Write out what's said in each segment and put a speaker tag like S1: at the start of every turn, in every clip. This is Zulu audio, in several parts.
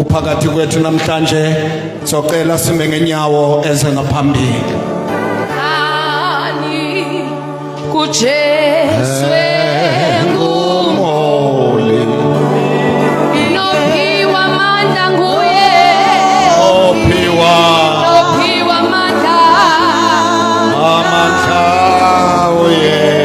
S1: uphakathi kwethu namhlanje socela sime ngenyawo eze ngaphambili
S2: ani kuJesu engumholi nophiwa amandla nguye
S1: ophiwa
S2: amandla
S1: uye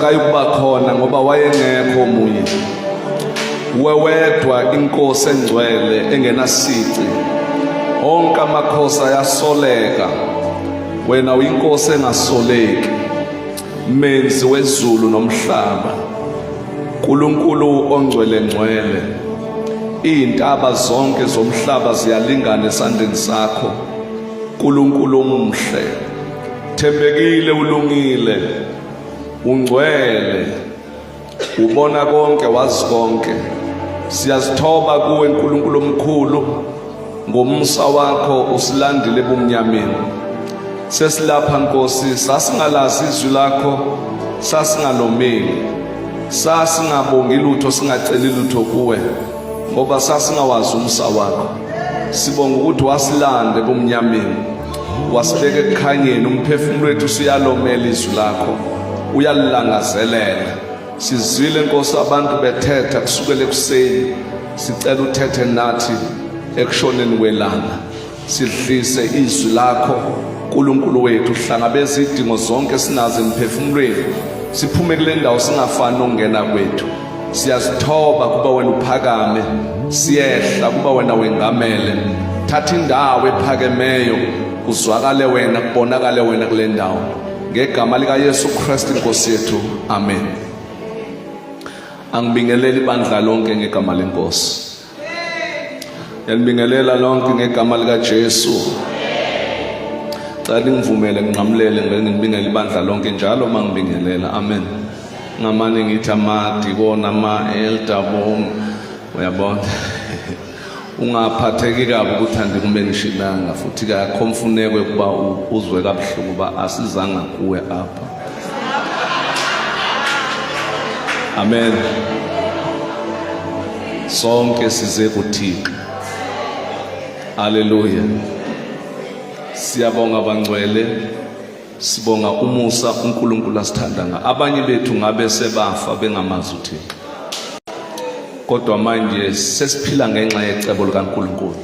S3: akayikuba khona ngoba wayengekho omunye. Wewedwa inkosi engcwele engenasici. Onke amakhosi ayasoleka, wena uyinkosi engasoleki. Menzi wezulu nomhlaba, uNkulunkulu ongcwele ngcwele. Izintaba zonke zomhlaba ziyalingana esandleni sakho. uNkulunkulu omhle, thembekile, ulungile, ungcwele, ubona konke, wazi konke. Siyazithoba kuwe uNkulunkulu omkhulu, ngomsa wakho usilandile ebumnyameni. Sesilapha Nkosi, sasingalazi izwi lakho, sasingalomeli, sasingabongi lutho, singaceli lutho kuwe ngoba sasingawazi umsa wakho. Sibonga ukuthi wasilanda ebumnyameni, wasibeka ekukhanyeni. Umphefumulo wethu usuyalomela izwi lakho, uyalilangazelela. Sizwile Nkosi abantu bethetha kusukela ekuseni, sicela uthethe nathi ekushoneni kwelanga. Sidlise izwi lakho uNkulunkulu wethu, uhlangabeze izidingo zonke sinazo emphefumulweni. Siphume kule ndawo singafani nokungena kwethu. Siyazithoba kuba wena uphakame, siyehla kuba wena wengamele. Thatha indawo ephakemeyo, kuzwakale wena, kubonakale wena kule ndawo. Ngegama lika Yesu Kristu Nkosi yethu, amen. Angibingelela ibandla lonke ngegama lenkosi. Ngiyalibingelela lonke ngegama lika Jesu. Cela ngivumele nginqamlele ngibingelela ibandla lonke njalo mangibingelela, amen. Ngamane ngithi amadikona, ama-elder bonke, uyabona. Ungaphatheki kabi ukuthi andikumbenishilanga, futhi akho mfuneko ukuba uzwe kabuhlungu uba asizanga kuwe apha. Amen. Sonke size kuThixo. Haleluya. Siyabonga bangcwele, sibonga umusa uNkulunkulu asithanda nga. Abanye bethu ngabe sebafa bengamazi uThixo, kodwa manje sesiphila ngenxa yecebo likaNkulunkulu.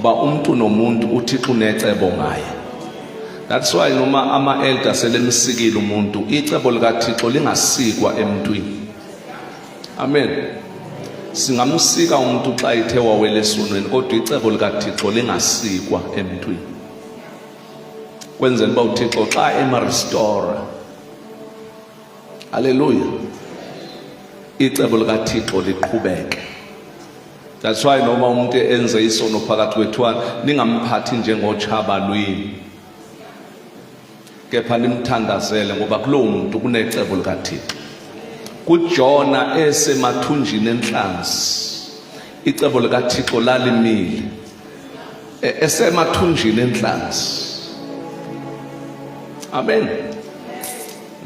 S3: Ba umuntu nomuntu uThixo unecebo ngaye. That's why noma ama-elder selemsikile umuntu, icebo likaThixo lingasikwa emntwini. Amen. Singamsika umuntu xa ethe wawela esonweni, kodwa icebo likaThixo lingasikwa emntwini. Kwenzela uba uThixo xa ema-restore, haleluya, icebo likaThixo liqhubeke. That's why noma umuntu enze isono phakathi kwethu, ningamphathi njengotshabalwini, kepha nimthandazele ngoba kulowo muntu kunecebo likaThixo. KuJona esemathunjini enhlanzi, icebo likaThixo lalimile. Esemathunjini enhlanzi. Amen.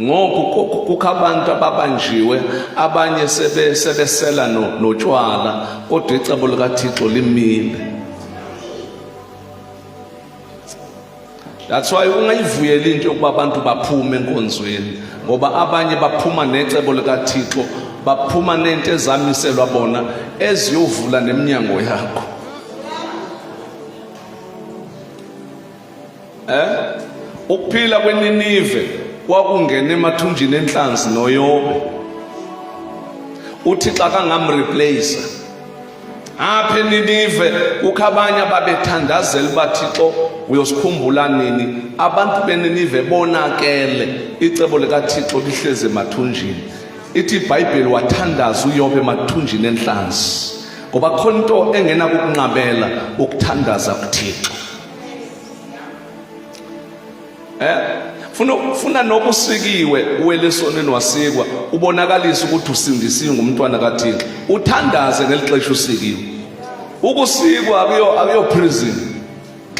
S3: Ngoku kukho abantu ababanjiwe, abanye sebesela notshwala, kodwa icebo likaThixo limile. That's why ungayivuyeli into yokuba abantu baphume enkonzweni, ngoba abanye baphuma necebo likaThixo, baphuma nento ezamiselwa bona eziyovula neminyango yakho. Ukuphila kweNinive kwakungena emathunjini enhlanzi noYobe. uThixo akangamreplace. Apha eNinive kukho abanye ababethandazela uba Thixo uyosikhumbula nini. Abantu beNinive bonakele, icebo likaThixo lihleze emathunjini. Ithi iBhayibheli wathandaza uYobe emathunjini enhlanzi, ngoba khona into engena kukunqabela ukuthandaza kuThixo. Funa nokusikiwe uwele esonweni wasikwa, ubonakalisa ukuthi usindisiwe ngumntwana kaThixo. Uthandaze ngeli xesha usikiwe. Ukusikwa akuyo prison.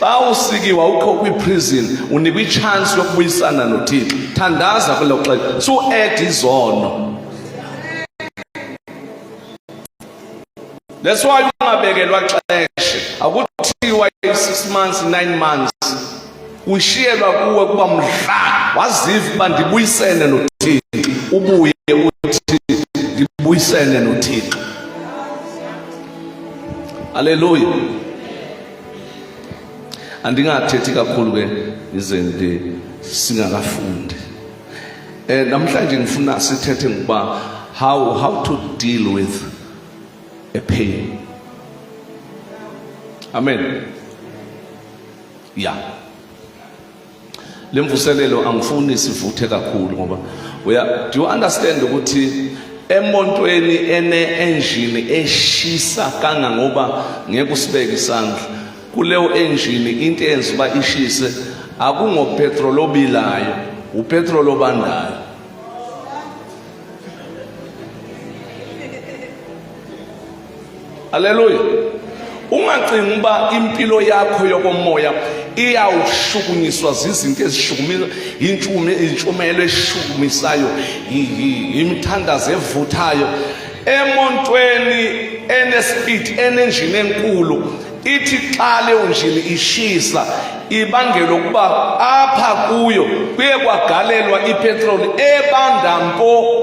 S3: Xa usikiwa ukho kwi-prison, unikwa ichance yokubuyisana noThixo. Thandaza kwelo xesha, su-add izono. That's why ungabekelwa xesha, akuthiwa 6 months 9 months ushiyelwa kuwe kuba mdla waziva uba ndibuyisene noThixo, ubuye uthi ndibuyisene noThixo. Haleluya. Andingathethi kakhulu ke ize singakafundi. namhlanje ngifuna sithethe ngoba how to deal with a pain. Amen. Yeah. Lemvuselelo angifuni sivuthe kakhulu ngoba do you understand ukuthi emontweni ene-engine eshisa kangangoba ngeke usibeke isandla kuleyo engine into eyenza uba ishise akungopetrol obilayo upetrol obandayo. Haleluya. Ungacingi uba impilo yakho yokomoya iyawushukunyiswa zizinto ezishukumisa intshumayelo eshukumisayo imithandazo evuthayo emontweni enespeed enenjini enkulu ithi xa leyo njini ishisa ibangela ukuba apha kuyo kuye kwagalelwa ipetroli ebanda mpo,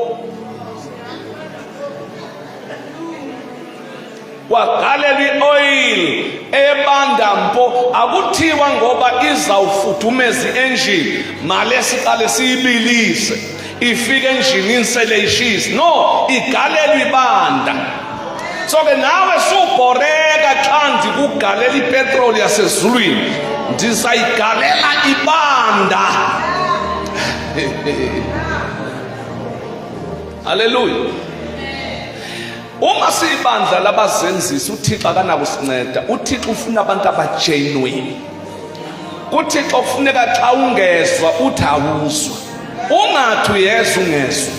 S3: kwagalelwa ioil ebanda mpo. Akuthiwa ngoba izawufudumeza i-engine male siqale siyibilise ifike enjinini sele ishisa. No, igalelwa ibanda. So ke nawe subhoreka xa ndikugalela ipetroli yasezulwini ndizayigalela ibanda. Haleluya. Uma siyibandla labazenzisi uThixo akanakusinceda. uThixo ufuna abantu abagenuine. uThixo kufuneka xa ungezwa uthi awuzwa, ungathi uyezwa ungezwa.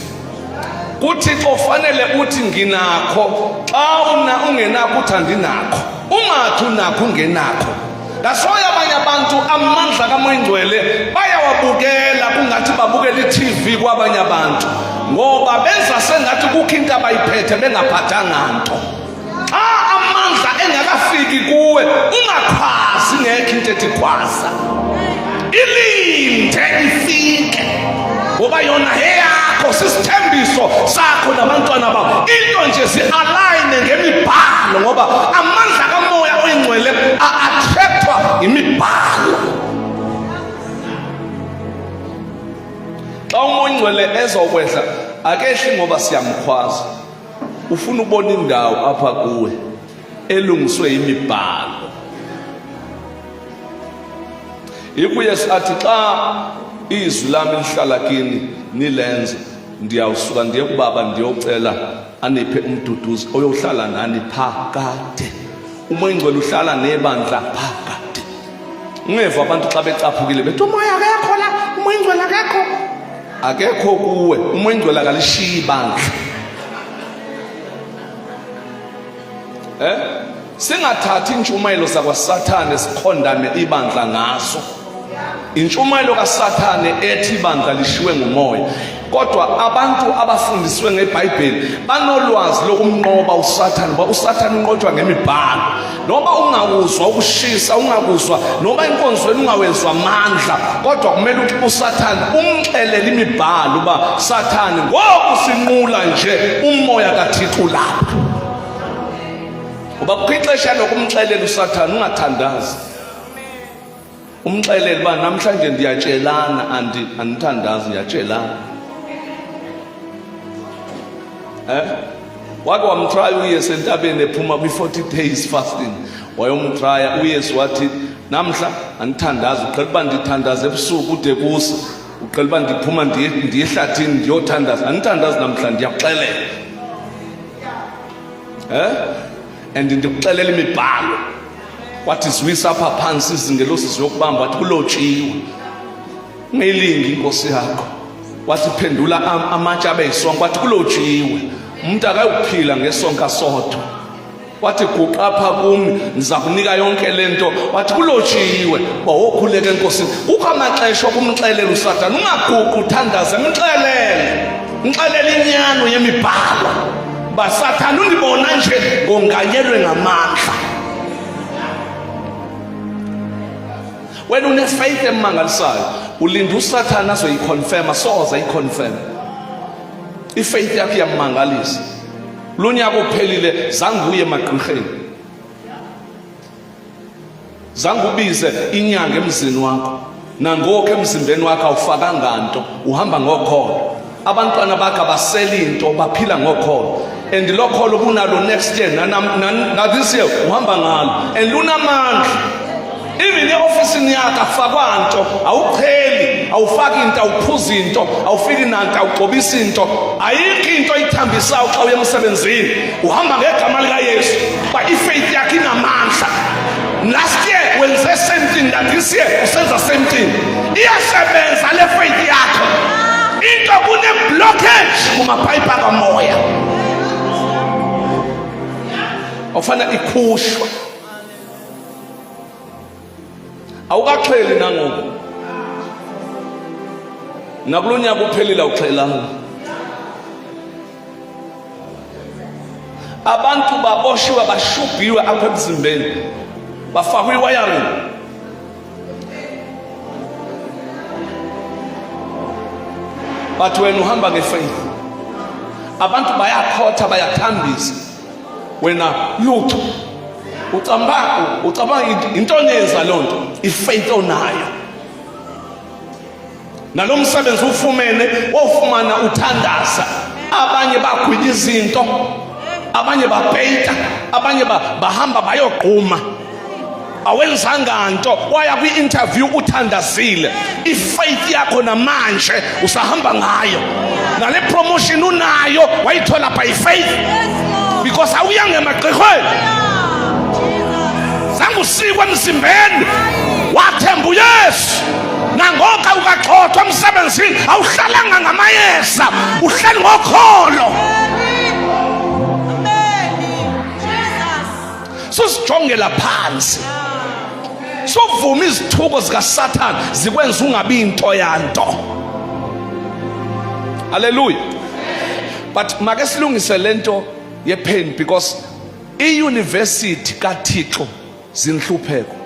S3: uThixo fanele uthi nginakho xa ungenakho uthi andinakho, ungathi unakho ungenakho. Ngasoya abanye abantu amandla kaMoya Ingcwele bayawabukela kungathi babukela iTV kwabanye abantu ngoba benza sengathi kukho into abayiphethe bengaphathanga nto. Xa amandla engakafiki kuwe ungakhwazi ngekho into ethi khwaza, ilinde ifike ngoba yona heyakho sisithembiso sakho nabantwana bakho. Into nje si-align ngemibhalo ngoba amandla kaMoya Oyingcwele a-attractwa imibhalo. Xa uMoya Ingcwele ezokwehla akehli ngoba siyamkhwaza, ufuna ukubona indawo apha kuwe elungiswe imibhalo. Yikho uYesu athi xa izwi lami lihlala kini nilenze ndiyawusuka ndiye kuBaba ndiyocela aniphe umduduzi oyohlala nani phakade. uMoya Ingcwele uhlala nebandla phakade. Ungeva abantu xa becaphukile bethi umoya akekho la, uMoya Ingcwele akekho. Akekho kuwe, uMoya Ingcwele akalishiyi ibandla. Singathathi intshumayelo zakwaSathane sikhondane ibandla ngaso. Intshumayelo kaSathane ethi ibandla lishiwe ngumoya, kodwa abantu abafundiswe ngeBhayibheli banolwazi lokumnqoba uSathane, ngoba uSathane unqotshwa ngemibhalo. Noba ungawuzwa ukushisa, ungakuzwa noba enkonzweni ungawezwa amandla, kodwa kumele ukuthi uSathane umxelele imibhalo uba Sathane ngoku sinqula nje umoya kaThixo lapha. Uba kukhixesha lokumxelela uSathane ungathandazi, umxelele uba namhlanje ndiyatshelana andithandazi ndiyatshelana. Wake wamtraya uYesu entabeni ephuma kwi-40 days fasting, wayomtraya uYesu wathi namhla andithandazi, uqhela uba ndithandaza ebusuku ude kuse, uqhela uba ndiphuma ndiye ehlathini ndiyothandaza, andithandazi namhla ndiyakuxelela. And ndikuxelela imibhalo wathi ziwisa apha phansi izingelosi ziyokubamba, wathi kulotshiwe ungeyilingi inkosi yakho, wathi phendula amatshe abe yisonka, wathi kulotshiwe umuntu akayokuphila ngesonka sodwa, wathi guqa apha kumi ndiza kunika yonke lento, wathi kulotshiwe uba wokhuleka enkosini. Kukho amaxesha okumxelela uSathane, ungaguqi uthandaze, mxelele inyano yemibhalo uba Sathane undibona nje ngonganyelwe ngamandla. Wena une-faith emangalisayo, ulinda uSathane azoyiconfirma, soza ayiconfirm. I-faith yakho iyammangalisa. Lo nyaka uphelile zange uye emagqirheni, zange ubize inyanga emzini wakho, nangoku emzimbeni wakho awufakanga nto, uhamba ngokholo. abantwana bakhe abaseli into baphila ngokholo, and lo kholo kunalo next year na this year uhamba ngalo and lunamandla. Even e-ofisini yakhe akufakwa nto, awuqheli, awufaki into, awuphuzi into, awufiki nanto, awugcobisi into, ayikho into oyithambisayo xa uya emsebenzini, uhamba ngegama likaYesu. But ifaith yakhe inamandla. Last year wenze same thing, that this year usenza same thing. Iyasebenza le faith yakho. Into kune-blockage kumapayipi akamoya, awufana ikhushwa. Awukaxheli nangoku, nakulo nyaka uphelile awuxhelanga. Abantu baboshiwe, bashubhiwe apha emzimbeni, bafakwe iwayaring. But wena uhamba ngefaith, abantu bayakhotha, bayathambisa, wena lutho. Ucabanga into onyenza loo nto, ifaith onayo. Nalo msebenzi ufumene, wofumana uthandaza. Abanye bagwidya izinto, abanye babheyita, abanye bahamba bayogquma. Awenzanga nto, waya kwi-interview uthandazile. Ifaith yakho namanje usahamba ngayo. Nale promotion unayo wayithola by faith, because awuyange emagqirhweni, usikwa emzimbeni, wathemba uYesu. Nangoku ukagxothwa emsebenzini, awuhlalanga ngamayeza, uhleli ngokholo. Susijongela phansi, suvuma izithuko zikaSathane zikwenza ungabi into yanto. Hallelujah. But make silungise lento ye-pain, because i-university kaThixo zinhlupheko.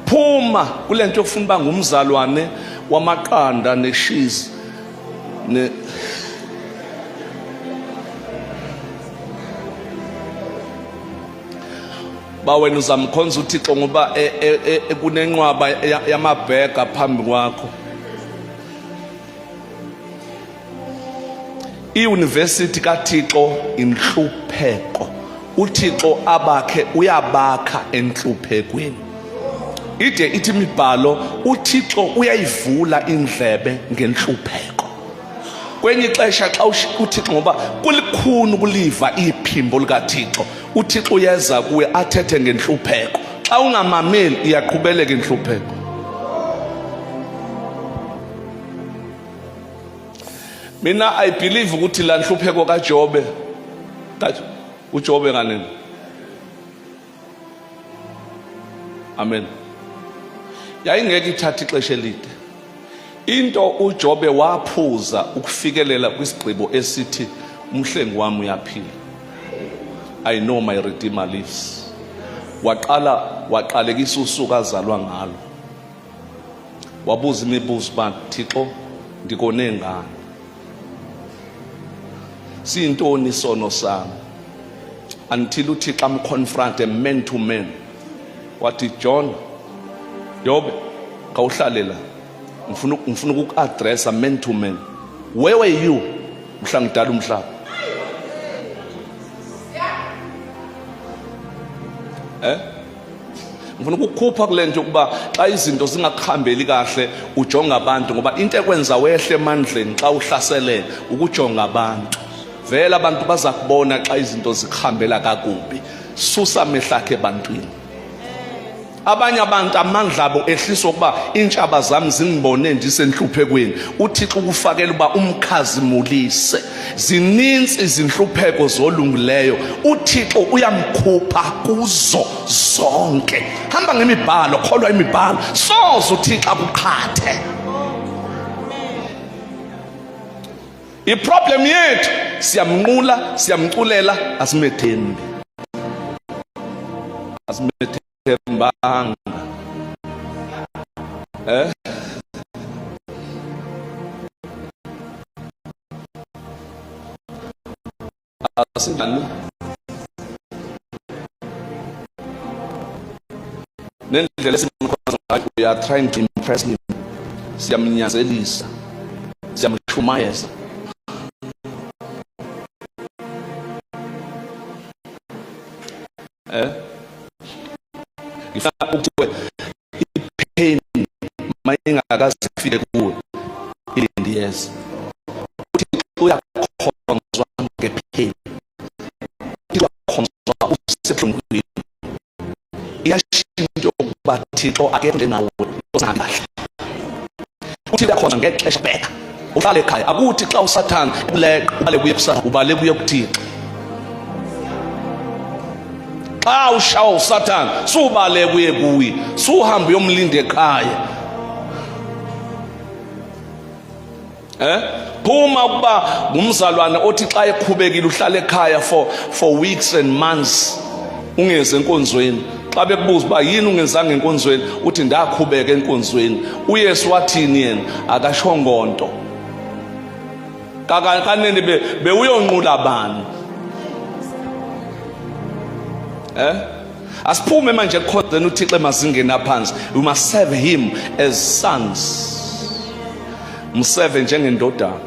S3: Phuma kule nto yokufuna uba ngumzalwane wamaqanda neshizi ba wena uzamkhonza uThixo ngoba kunenqwaba yamabhega phambi kwakho. I-university kaThixo inhlupheko. uThixo abakhe uyabakha enhluphekweni. Ide ithi imibhalo uThixo uyayivula indlebe ngenhlupheko. Kwenye ixesha xa uThixo, ngoba kulikhuni ukuliva iphimbo likaThixo, uThixo uyeza kuwe athethe ngenhlupheko. Xa ungamameli iyaqhubeleka inhlupheko. Mina I believe ukuthi la nhlupheko kaJobe, uJobe kanini? Amen. Yayingeke ithathe ixesha elide. Into uJobe waphuza ukufikelela kwisigqibo esithi umhlengi wami uyaphila. I know my Redeemer lives. Waqalekisa usuku azalwa ngalo. Wabuza imibuzo bantu, Thixo ndikone ngani? Siyintoni isono sami? Until uThixo amconfront man to man. Wathi, John, Jobe, kawuhlalela. Ngifuna ukuaddressa man to man. Where were you mhla ngidala umhlaba? Ngifuna ukukhupha kule nto ukuba xa izinto zingakuhambeli kahle ujonga abantu, ngoba into ekwenza wehle emandleni xa uhlaselele ukujonga abantu. Vele abantu baza kubona xa izinto zikuhambela kakubi. Susa amehlo akhe ebantwini. Abanye abantu amandla abo ehliswa ukuba intshaba zami zingibone ndisenhluphekweni. uThixo ukufakela uba umkhazimulise. Zininzi izinhlupheko zolungileyo, uThixo uyamkhupha kuzo zonke. Hamba ngemibhalo, kholwa imibhalo, soze uThixo akuqhathe. Iproblem yethu siyamnqula, siyamculela, asimethembi. Asimethembanga. Asinani nendlela esimkhonza ngayo, we are trying to impress him. Siyamnyazelisa, siyam Shumayeza. Ngifuna ukuthi ipain mayingakazifike kuwe ilindiyeza. Uthi uyakhonzwa ngepain. Uyakhonzwa usebuhlungwini. Iyashintsha ukuba Thixo akende nawe osakahle. Uthi uyakhonza ngexesha bheka. Uhlale ekhaya. Akuthi xa uSathane uleqa ubale kuye kusasa ubale kuye kuThixo. Xa ushawa uSathane subale kuye suhamba uyomlinda ekhaya. Phuma kuba ngumzalwane othi xa eqhubekile uhlala ekhaya for weeks and months ungeze enkonzweni. Xa bekubuza uba yini ungenzanga enkonzweni uthi ndaqhubeka enkonzweni. uYesu wathini yena? Akashongo nto. Kanene bewuyonqula bani? Asiphume manje ekhonzeni uThixo emazingeni aphansi. We must serve him as sons. Mserve njengendodana.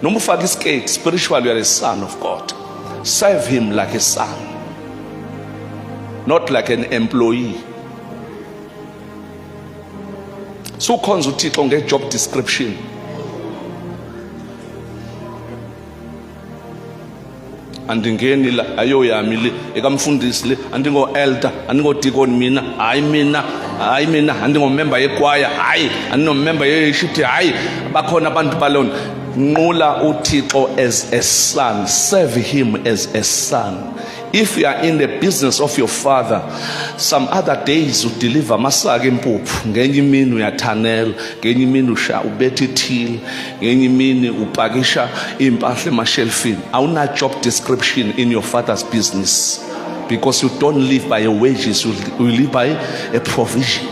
S3: Noma ufaka iskate, spiritually you are a son of God. Serve him like a son, not like an employee. So khonza uThixo ngejob description. Andingeni la ayoyami le ekamfundisi le andingo elder andingo deacon mina andingo member yechoir andingo member yeshiti bakhona abantu balona. Nqula uThixo as a son, serve him as a son. If you are in the business of your father, some other days you deliver masaka empuphu, ngenye imini uyathanela, ngenye imini ubetha ithili, ngenye imini upakisha impahla emashelfini. Awuna job description in your father's business, because you don't live by your wages, you live by a provision.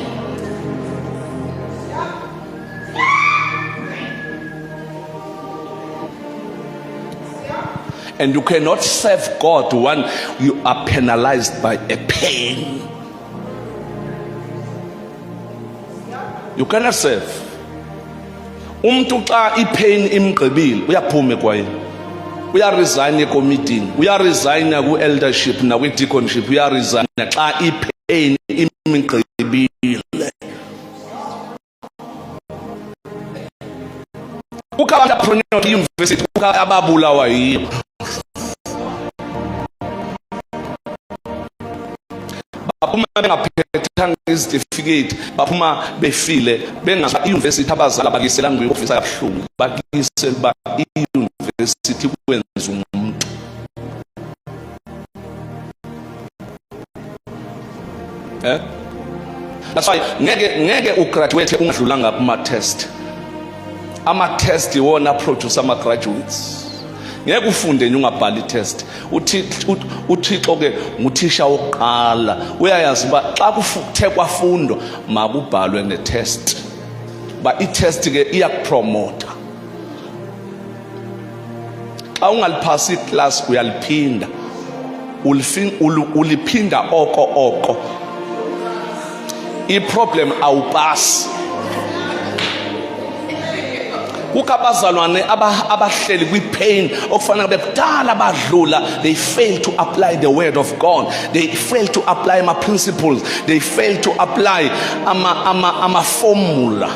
S3: And you cannot serve God when you are penalized by a pain. You cannot serve. Umuntu xa ipain imgqibile uyaphuma kwaye. Uyaresign ekommitini, uyaresign ku-eldership na kwi-deaconship, uyaresign xa ipain imgqibile. Kukho abantu abaphronyela e-university, kukho ababulawa yiyo. Baphuma bengaphethanga izitifiketi, baphuma befile bengaza i-university abazali bakisela ngiyofisa kabuhlungu, bakisela ba i-university kwenza umuntu. That's why ngeke ugraduate ungadlulanga kuma test. Ama test iwona produce ama graduates. Ngeke ufunde ungabhali test. Uthixo ke nguthisha oqala. Uyayazi ba xa kuthe kwafundo makubhalwe netest. Ba i-test ke iyakupromote. Xa ungaliphasi iclass uyaliphinda. Uliphinda oko. I-problem awupasi. Ukabazalwane abahleli kwi-pain okufanele bekudala badlula, they fail to apply the word of God, they fail to apply ama principles, they fail to apply ama formula.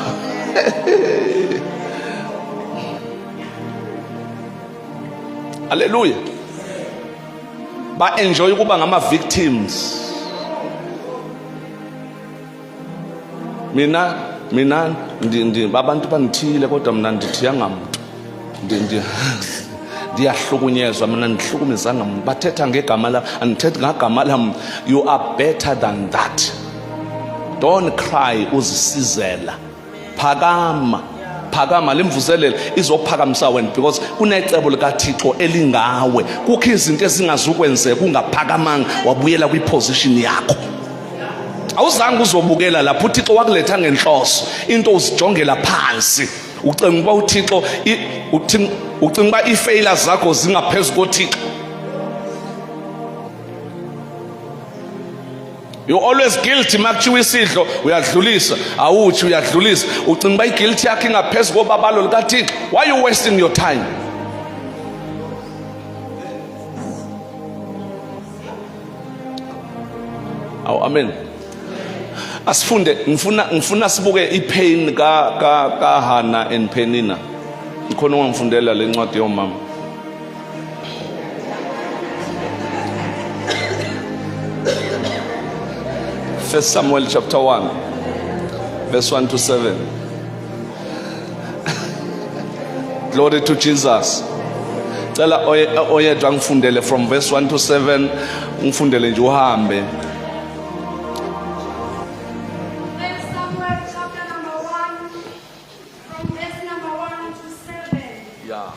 S3: Hallelujah. Ba enjoy ukuba ngama victims. Mina abantu banithile kodwa mina ndithi yangamuntu ndiyahlukunyezwa, mina ndihlukumezanga umuntu, bathetha ngegama la andithethi ngegama lam. You are better than that. Don't cry, uzisizela. Phakama lemvuselelo izophakamisa wena, because kunecebo likaThixo elingawe. Kukho izinto ezingazukwenzeka ungaphakamanga wabuyela kwiposition yakho. Awuzange uzobukela lapho uThixo wakuletha ngenhloso into uzijongela phansi. Ucinga uba uThixo ucinga uba ifailures zakho zingaphezulu koThixo. You always guilty makuchiwa isidlo uyadlulisa awuthi uyadlulisa ucinga ba guilty yakhe ingaphezulu kobabalo likaThixo. Why are you wasting your time? Oh, amen. Asifunde ngifuna sibuke ipain ka Hannah and Peninnah. Ngikhona ungangifundela lencwadi yomama. First Samuel chapter 1 verse 1 to 7. Glory to Jesus. Cela oyedwa ngifundele from verse 1 to 7 ngifundele nje uhambe.
S4: First Samuel chapter number 1 from verse number 1 to 7.
S3: Yeah.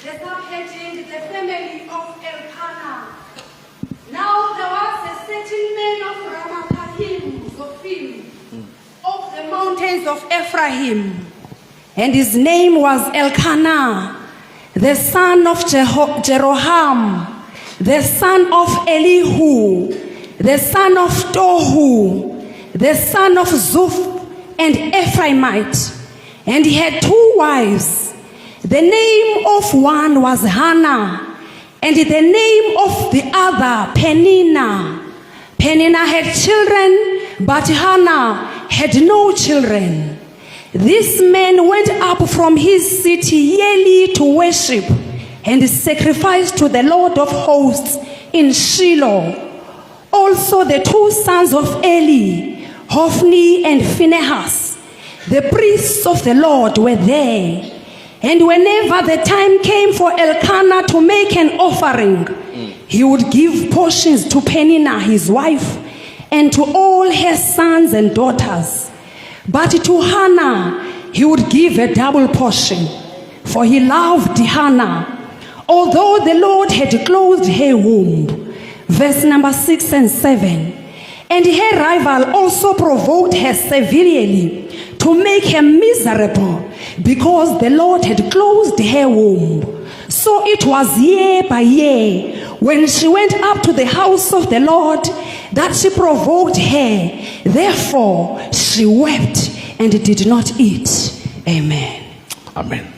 S4: The subheading, the family of Elkanah. Now there was a certain man of Ramathaim, Zophim, of the mountains of Ephraim, and his name was Elkanah, the son of Jeroham, the son of Elihu, the son of Tohu, the son of Zuph, and Ephraimite. And he had 2 wives. The name of one was Hannah, and the name of the other Peninnah. Peninnah had children, but Hannah had no children. This man went up from his city yearly to worship and sacrifice to the Lord of hosts in Shiloh. Also the 2 sons of Eli, Hophni and Phinehas, the priests of the Lord, were there. And whenever the time came for Elkanah to make an offering, he would give portions to Peninnah his wife and to all her sons and daughters. But to Hannah he would give a double portion, for he loved Hannah, although the Lord had closed her womb. Verse number 6 and 7. And her rival also provoked her severely to make her miserable, because the Lord had closed her womb. So it was year by year, when she went up to the house of the Lord, that she provoked her. Therefore she wept and did not eat. Amen.
S3: Amen.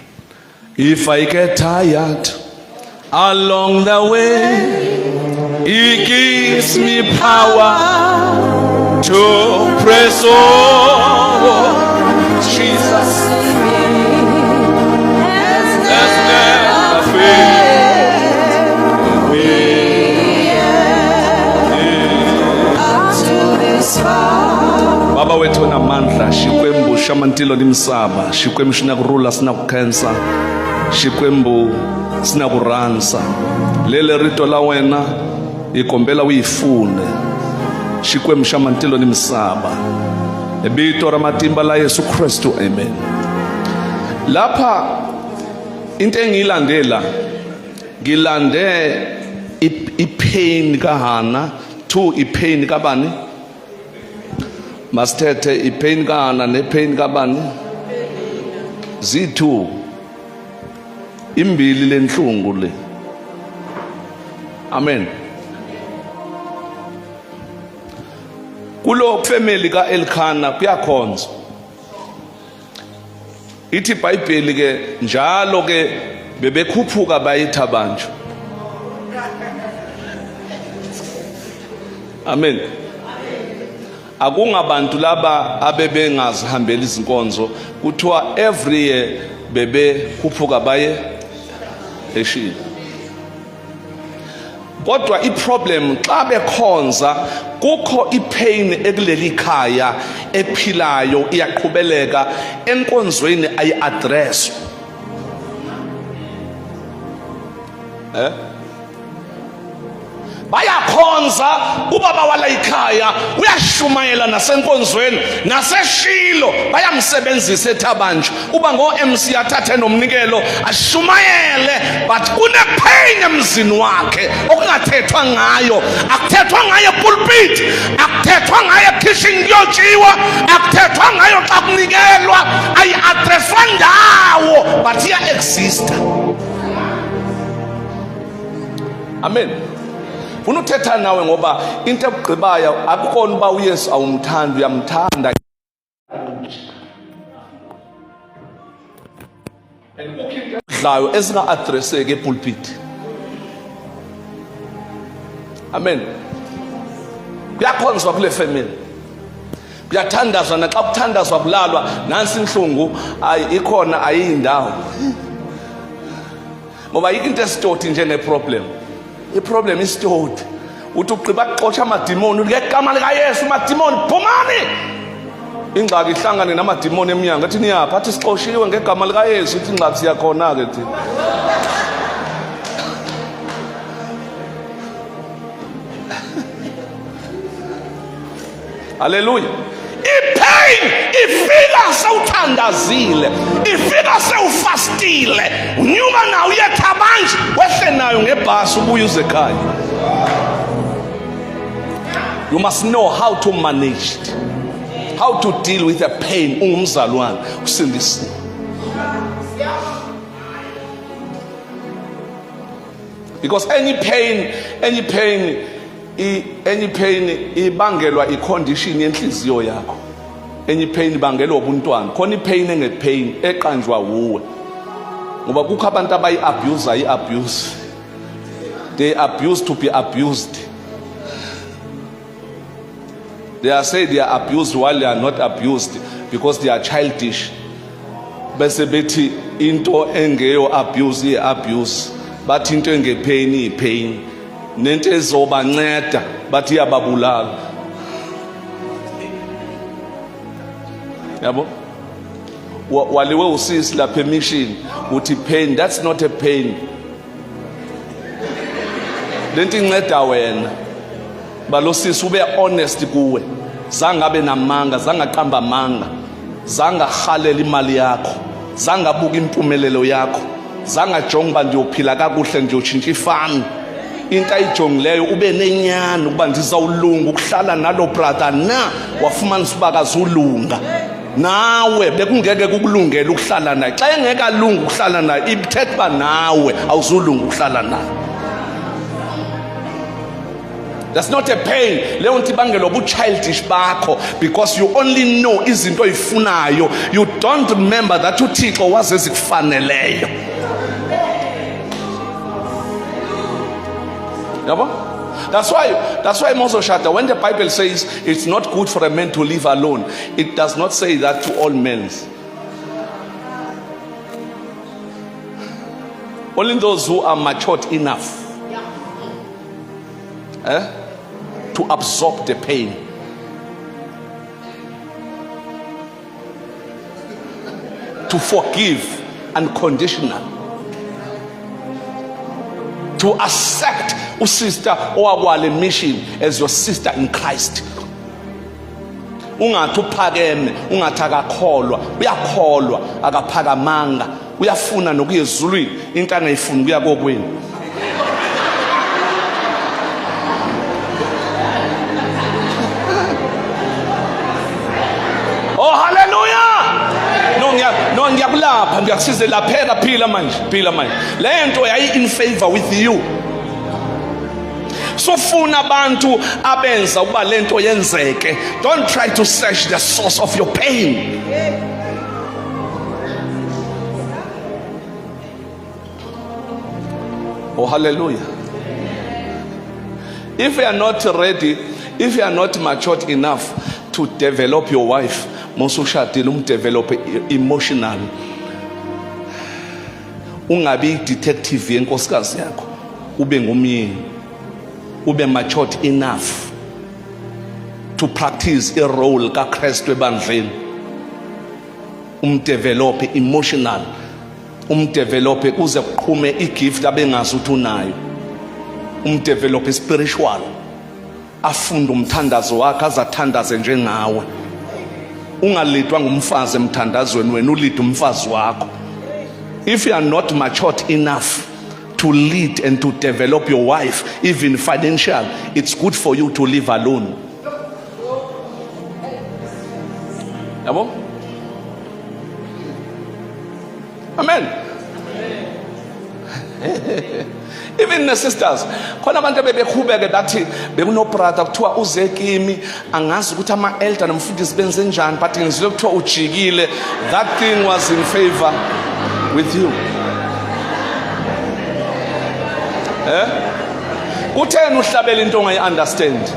S3: If I get tired along the way, He gives me power to press on. Jesus has never failed me. Baba wethu namandla Xikwembu xa mantilo ni misava, Xikwembu xi na kurhula sina ku khensa, Xikwembu sina ku rhandza. Lele rito la wena hi kombela u yi fune, Xikwembu xa mantilo ni misava, hi vito ra matimba la Yesu Kristu, amen. Lapha into engiyilandela, ngilande ipain ka Hannah, 2 ipain ka bani? Masithethe ipain ka Hannah nepain ka bani? Z2 imbili lenhlungu le. Amen. Kulo family ka Elkanah kuyakhonza. Ithi iBhayibheli ke njalo ke bebekhuphuka bayitha bantu. Amen. Akungabantu laba abebengazihambela izinkonzo, kuthiwa every year bebekhuphuka baye eShilo. Kodwa iproblem xa bekhonza kukho ipain ekuleli khaya ephilayo iyaqhubeleka enkonzweni ayi-address. Bayakhonza ubaba wala ikhaya uyashumayela nasenkonzweni naseShilo bayamsebenzisa ethabanjwa uba ngo-MC athathe nomnikelo ashumayele, but kunepain emzini wakhe okungathethwa ngayo. Akuthethwa ngayo pulpit, akuthethwa ngayo kitchen kuyotshiwa, akuthethwa ngayo xa kunikelwa, ayi-addresswa ndawo but iya-exista. Amen. Ufuna uthetha nawe ngoba into egqibayo akukhona uba uYesu awumthandi, uyamthanda. Dlayo ezinga-addresseki epulpit. Amen. Kuyakhonzwa kule family. Kuyathandazwa naxa kuthandazwa kulalwa nansi inhlungu ikhona ayindawo. Ngoba into esitoti njenge-problem. I-problem isitoti. Uthi ugqiba kuxotsha amadimoni ngegama likaYesu, amadimoni phumani. Ingxaki ihlangane namadimoni eminyango ethi niyapha athi sixoshiwe ngegama likaYesu, ithi ingxaki siyakhona-ke thina. Hallelujah. I-pain ifika sewuthandazile, ifika sewufastile, unyuka nawo uyethabanje, wehle nayo ngebhasi ubuye uze ekhaya. You must know how to manage it, how to deal with the pain. Ungumzalwane usindisiwe. Because any pain ibangelwa icondition yenhliziyo yakho. Any pain ibangelwa ubuntwana. Khona ipain engepain eqanjwa wuwe. Ngoba kukho abantu abayi-abuse. They abuse to be abused. They are saying they are abused while they are not abused because they are childish. Bese bethi into engeyo abuse abuse. Bathi into engepain ipain. Nento ezobanceda bathi iyababulala. Yabo? Waliwe usisi lapha emission uthi pain, that's not a pain. Lento inceda wena. Balo sisi ube honest kuwe. Zangabe namanga, zangaqamba amanga. Zangahalela imali yakho. Zangabuka impumelelo yakho. Zangajonga uba ndiyophila kakuhle ndiyotshintsha ifani. Into ayijongileyo ube nenyani ukuba ndizawulunga ukuhlala nalo brother na wafumanisa uba akazulunga. Nawe bekungeke kukulungela ukuhlala naye. Xa engekalunga ukuhlala naye ithetha uba nawe awuzulunga ukuhlala naye. That's not a pain. Leyo nto ibangelwa ubu-childish bakho because you only know izinto oyifunayo. You don't remember that uThixo wazi ezikufaneleyo. That's why Moses Shata, when the Bible says it's not good for a man to live alone, it does not say that to all men. Only those who are matured enough to absorb the pain. To forgive unconditional. To accept usister owakwale mission as your sister in Christ. Ungathi uphakeme, ungathi akakholwa, uyakholwa akaphakamanga, uyafuna nokuyezulwini, into angayifuni kuya kokweni. Oh hallelujah. No ngiyakulapha ngiyakusize lapheka phila manje lento yayi in favor with you. So funa abantu abenza ukuba lento yenzeke. Don't try to search the source of your pain. Oh hallelujah. If you are not ready, if you are not matured enough to develop your wife, mosushadile develop emotional. Ungabi detective yenkosikazi yakho, ube ngumyeni. Ube matured enough to practice a role kaKristu ebandleni. Develop emotional. Develop kuze kuqhume igift abengazi ukuthi unayo. Develop spiritual. Afunde umthandazo wakhe azathandaze njengawe. Ungalidwa ngumfazi emthandazweni wena ulida umfazi wakho. If you are not matured enough to lead and to develop your wife, even financial, it's good for you to live alone. Yabo? Amen. Even the sisters, khona abantu bebekhubeke bathi bekunobrother kuthiwa uze kimi angazi ukuthi ama-elder nomfundisi benze njani but ngizwe kuthiwa ujikile. That thing was in favor with you. Kutheni uhlabela into ongayi-understand?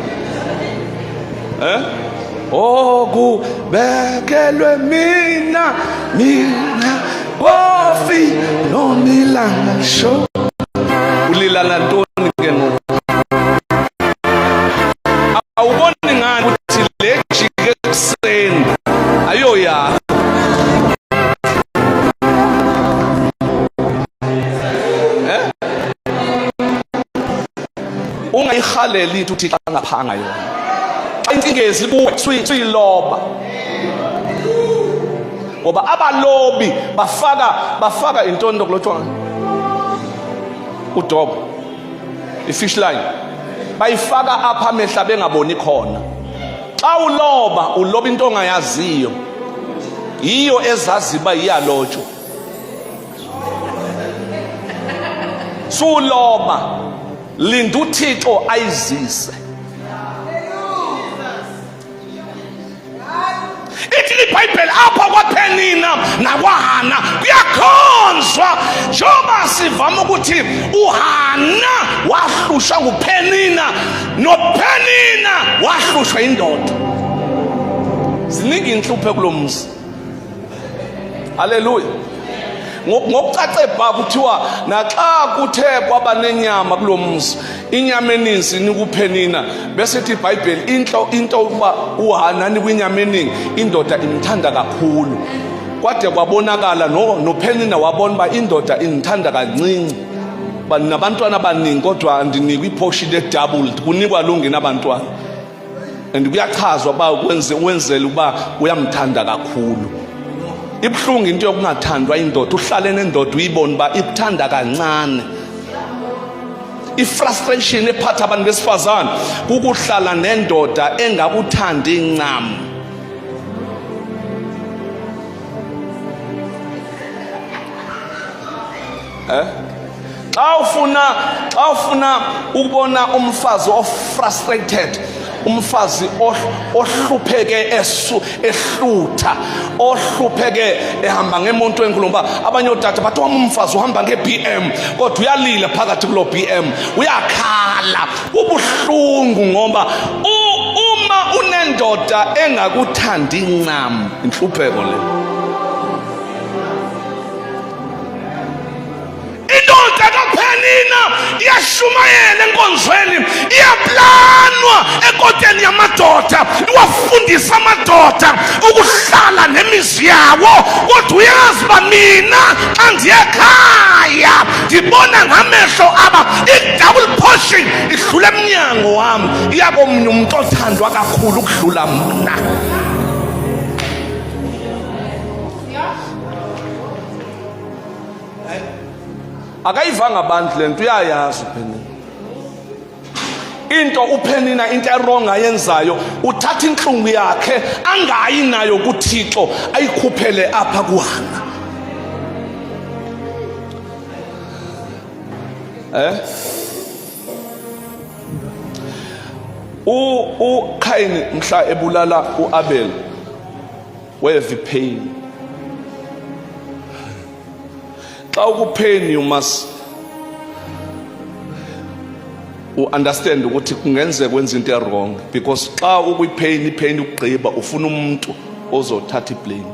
S3: Oh kubekelwe mina kofi nomilanga show. Ulilana ntoni ke ngoku? Awuboni ngani ukuthi le jike ekuseni ayoyakho? Ungayihaleli ukuthi xa ngaphanga yona. Xa intingezi kuwe suyiloba. Ngoba abalobi bafaka intoni lokulotshwa udobo, i-fish line, bayifaka apha amehla bengaboni khona. Xa uloba into ongayaziyo, yiyo ezazi uba iyalotshwa. Suloba, linda uThixo ayizise. Ithi iBhayibheli apha kwaPhenina nakwaHana kuyakhonzwa njengoba sivama ukuthi uHana wahlushwa nguPhenina noPhenina wahlushwa indoda. Ziningi inhlupho kulomzi. Haleluya. Ngokucace bha kuthiwa naxa kuthe kwaba nenyama kulomzi, inyama eninzi nikuPhenina, bese ithi iBhayibheli into ukuba uHana nikwinyama eningi indoda imthanda kakhulu. Kwade kwabonakala noPhenina wabona uba indoda imthanda kancinci. Banabantwana abaningi kodwa andinikwa iportion edouble, kunikwa lonke nabantwana. And kuyachazwa uba wenzela uba uyamthanda kakhulu. Ibhlungu into yokungathandwa indoda, uhlale nendoda uyibone uba ikuthanda kancane. I-frustration ephatha abantu besifazane kukuhlala nendoda engakuthandi incam. Xa ufuna ukubona umfazi frustrated, umfazi ohlupheke ehlutha, ohlupheke ehamba ngemonto enkulu, ngoba abanye otata bathi wami umfazi uhamba nge-BM kodwa uyalila phakathi kulo BM, uyakhala, ubuhlungu ngoba uma unendoda engakuthandi incam, inhlupheko le. Indoda kaPhenina iyashumayela enkonzweni, iyaplanwa enkoteni yamadoda, iwafundisa amadoda ukuhlala nemizi yawo. Kodwa uyazi uba mina xa ndiyekhaya ndibona ngamehlo aba i-double portion idlula emnyango wami, iyakomnye umuntu othandwa kakhulu ukudlula mna. Akayivanga abantu lento, uyayazi uPhenina into eronga ayenzayo, uthatha inhlungu yakhe angayi nayo kuThixo ayikhuphele apha kuHana. uKhayini mhla ebulala uAbel weva ipain. Xa ukupain you must understand ukuthi kungenzeka kwenza into wrong, because xa ukwipain ugqiba ufuna umuntu ozothatha iblame.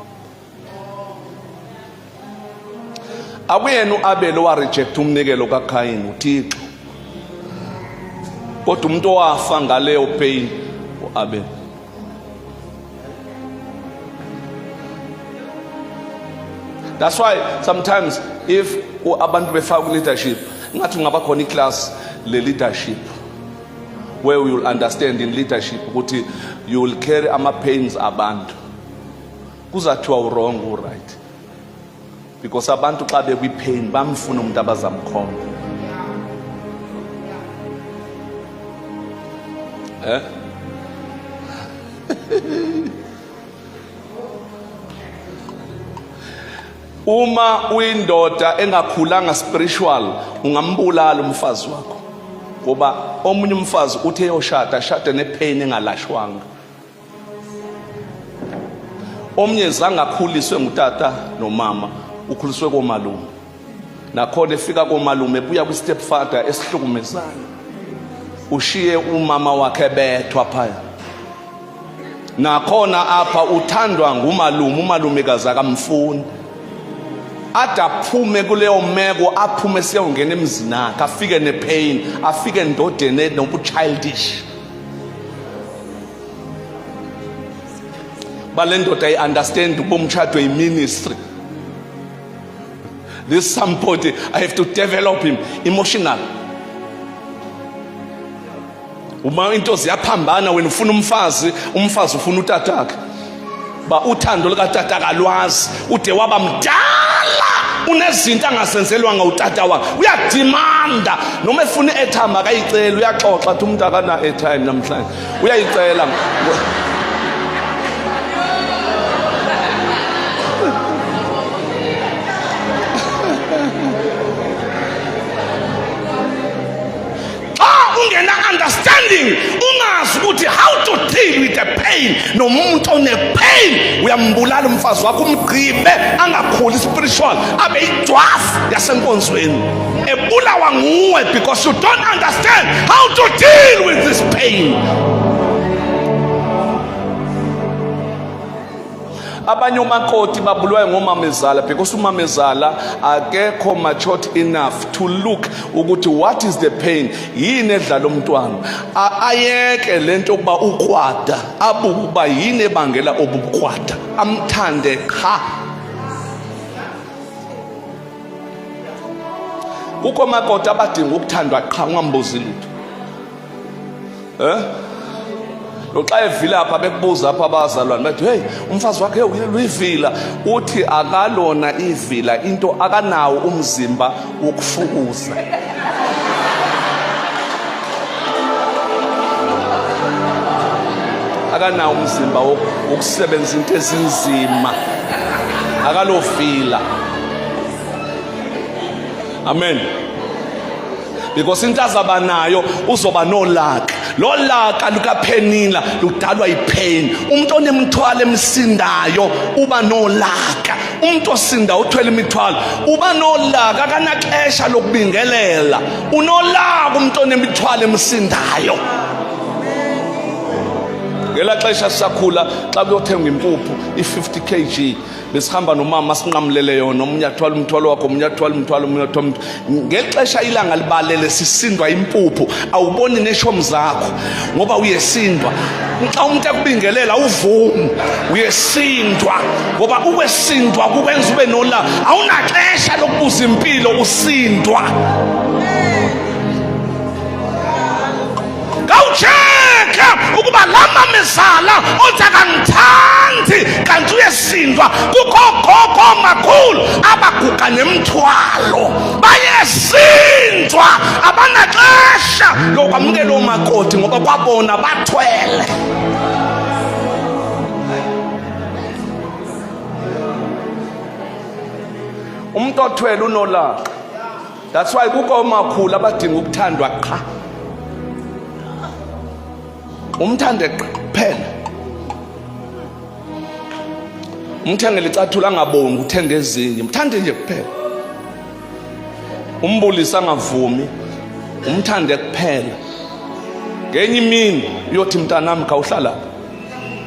S3: Akuyena uAbel owareject umnikelo kaKhayini, uThixo, kodwa umuntu owafa ngaleyo pain uAbel. That's why sometimes if abantu befaka leadership, ngathi ngaba khona iclass le leadership where we will understand in leadership ukuthi you will carry ama pains abantu, kuzathiwa wrong or right, because abantu xa bekwi pain bamfuna umuntu abazamkhomba. Uma uyindoda engakhulanga spiritual ungambulala umfazi wakho, ngoba omunye umfazi uthe yoshada shade nepain engalashwanga. Omnye zangakhuliswe ngutata nomama, ukhuliswe komalume, nakhona efika komalume buya kwi stepfather esihlukumezayo, ushiye umama wakhe bethwa phaya. Nakhona apha uthandwa ngumalume, umalumekazi akamfuni, adaphume kuleyo meko, aphume siyongena emzini akhe, afike nepain, afike endodeni nobuchildish. Balendoda I understand ubumtshado ministry. This somebody I have to develop him emotional. Uma into ziyaphambana wena ufuna umfazi ufuna utatakhe. Ba uthando likatata kalwazi ude waba mdala, unezinto angasenzelwanga utata wakhe, uyadimanda noma efuna i-airtime akayicela, uyaxoxa athi umuntu akana airtime namhlanje, uyayicela. Understanding, ungazi ukuthi how to deal with the pain. Nomuntu one-pain uyambulala umfazi wakho, umgqibe angakhuli spiritual, abe idwafu yasenkonzweni, ebulawa nguwe because you don't understand how to deal with this pain. Abanye umakoti babulwayo ngomamezala because umamezala akekho matured enough to look ukuthi what is the pain, yini edlala umntwana, ayeke lento yokuba ukwada, abuke ukuba yini ebangela obukwada, amthande qha. Kukho makoti abadinga ukuthandwa qha, ungambuzi lutho. Xa evila apha bekubuza apha abazalwane bathi hey umfazi wakhe uyivila, uthi akalona ivila, into akanawo umzimba wokufukuza. Akanawo umzimba wokusebenza into ezinzima, akalovila. Amen. Because into azaba nayo uzoba nolaka, lo laka lukaphenila ludalwa yipain. Umuntu onemthwalo emsindayo uba nolaka, umuntu osinda uthwele imithwalo uba nolaka, akanaxesha lokubingelela, unolaka umuntu onemithwalo emsindayo. Ngela xesha sisakhula xa kuyothenga impuphu i50 kg besihamba nomama sinqamlele yona, omunye athwala umthwalo wakhe, omunye athwala umthwalo, omunye athwala umthwalo. Ngexesha ilanga libalele sisindwa impuphu, awuboni neshomu zakho ngoba uyesindwa. Xa umuntu ekubingelela uvumi, uyesindwa ngoba ukwesindwa kukwenza ube nola, awunaxesha lokubuza impilo, usindwa. Kawucheka ukuba lama mezala othi akangithandi kanti uyesindwa. Kukho gogo makhulu abaguga nemthwalo, bayesindwa, abanaxesha lokwamukela umakoti ngoba kwabona bathwele. Umuntu othwele unolaka. That's why kukho omakhulu abadinga ukuthandwa qha. Umthande kuphela, umthengele icathulo angabongi, uthenge ezinye, mthande nje kuphela. Umbulisa angavumi, umthande kuphela. Ngenye imini uyothi mntanami khawuhlala,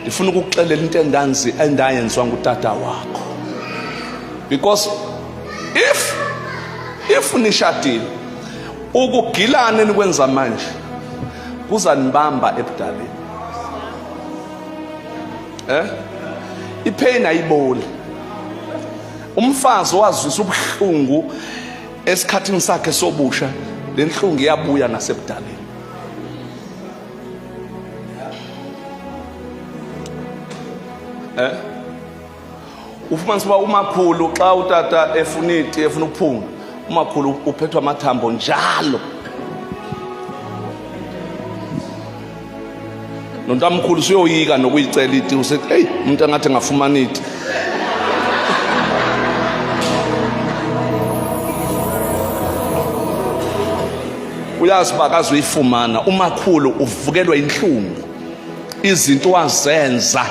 S3: ndifuna ukukuxelela into endayenziwa ngutata wakho. Because if nishadile, ukugilana enikwenza manje kuzanibamba ebudaleni. Ipain ayiboli. Umfazi wazwisa ubuhlungu esikhathini sakhe sobusha, lenhlungu iyabuya nasebudaleni. Ufumanisa uba umakhulu xa utata efuna iti, efuna ukuphunga, umakhulu uphethwa amathambo njalo. Nontamkhulu uyoyika nokuyicela iti, usethi hey umuntu angathi ngafumana iti. uyazi bakazi uyifumana umakhulu uvukelwa inhlungu izinto wazenza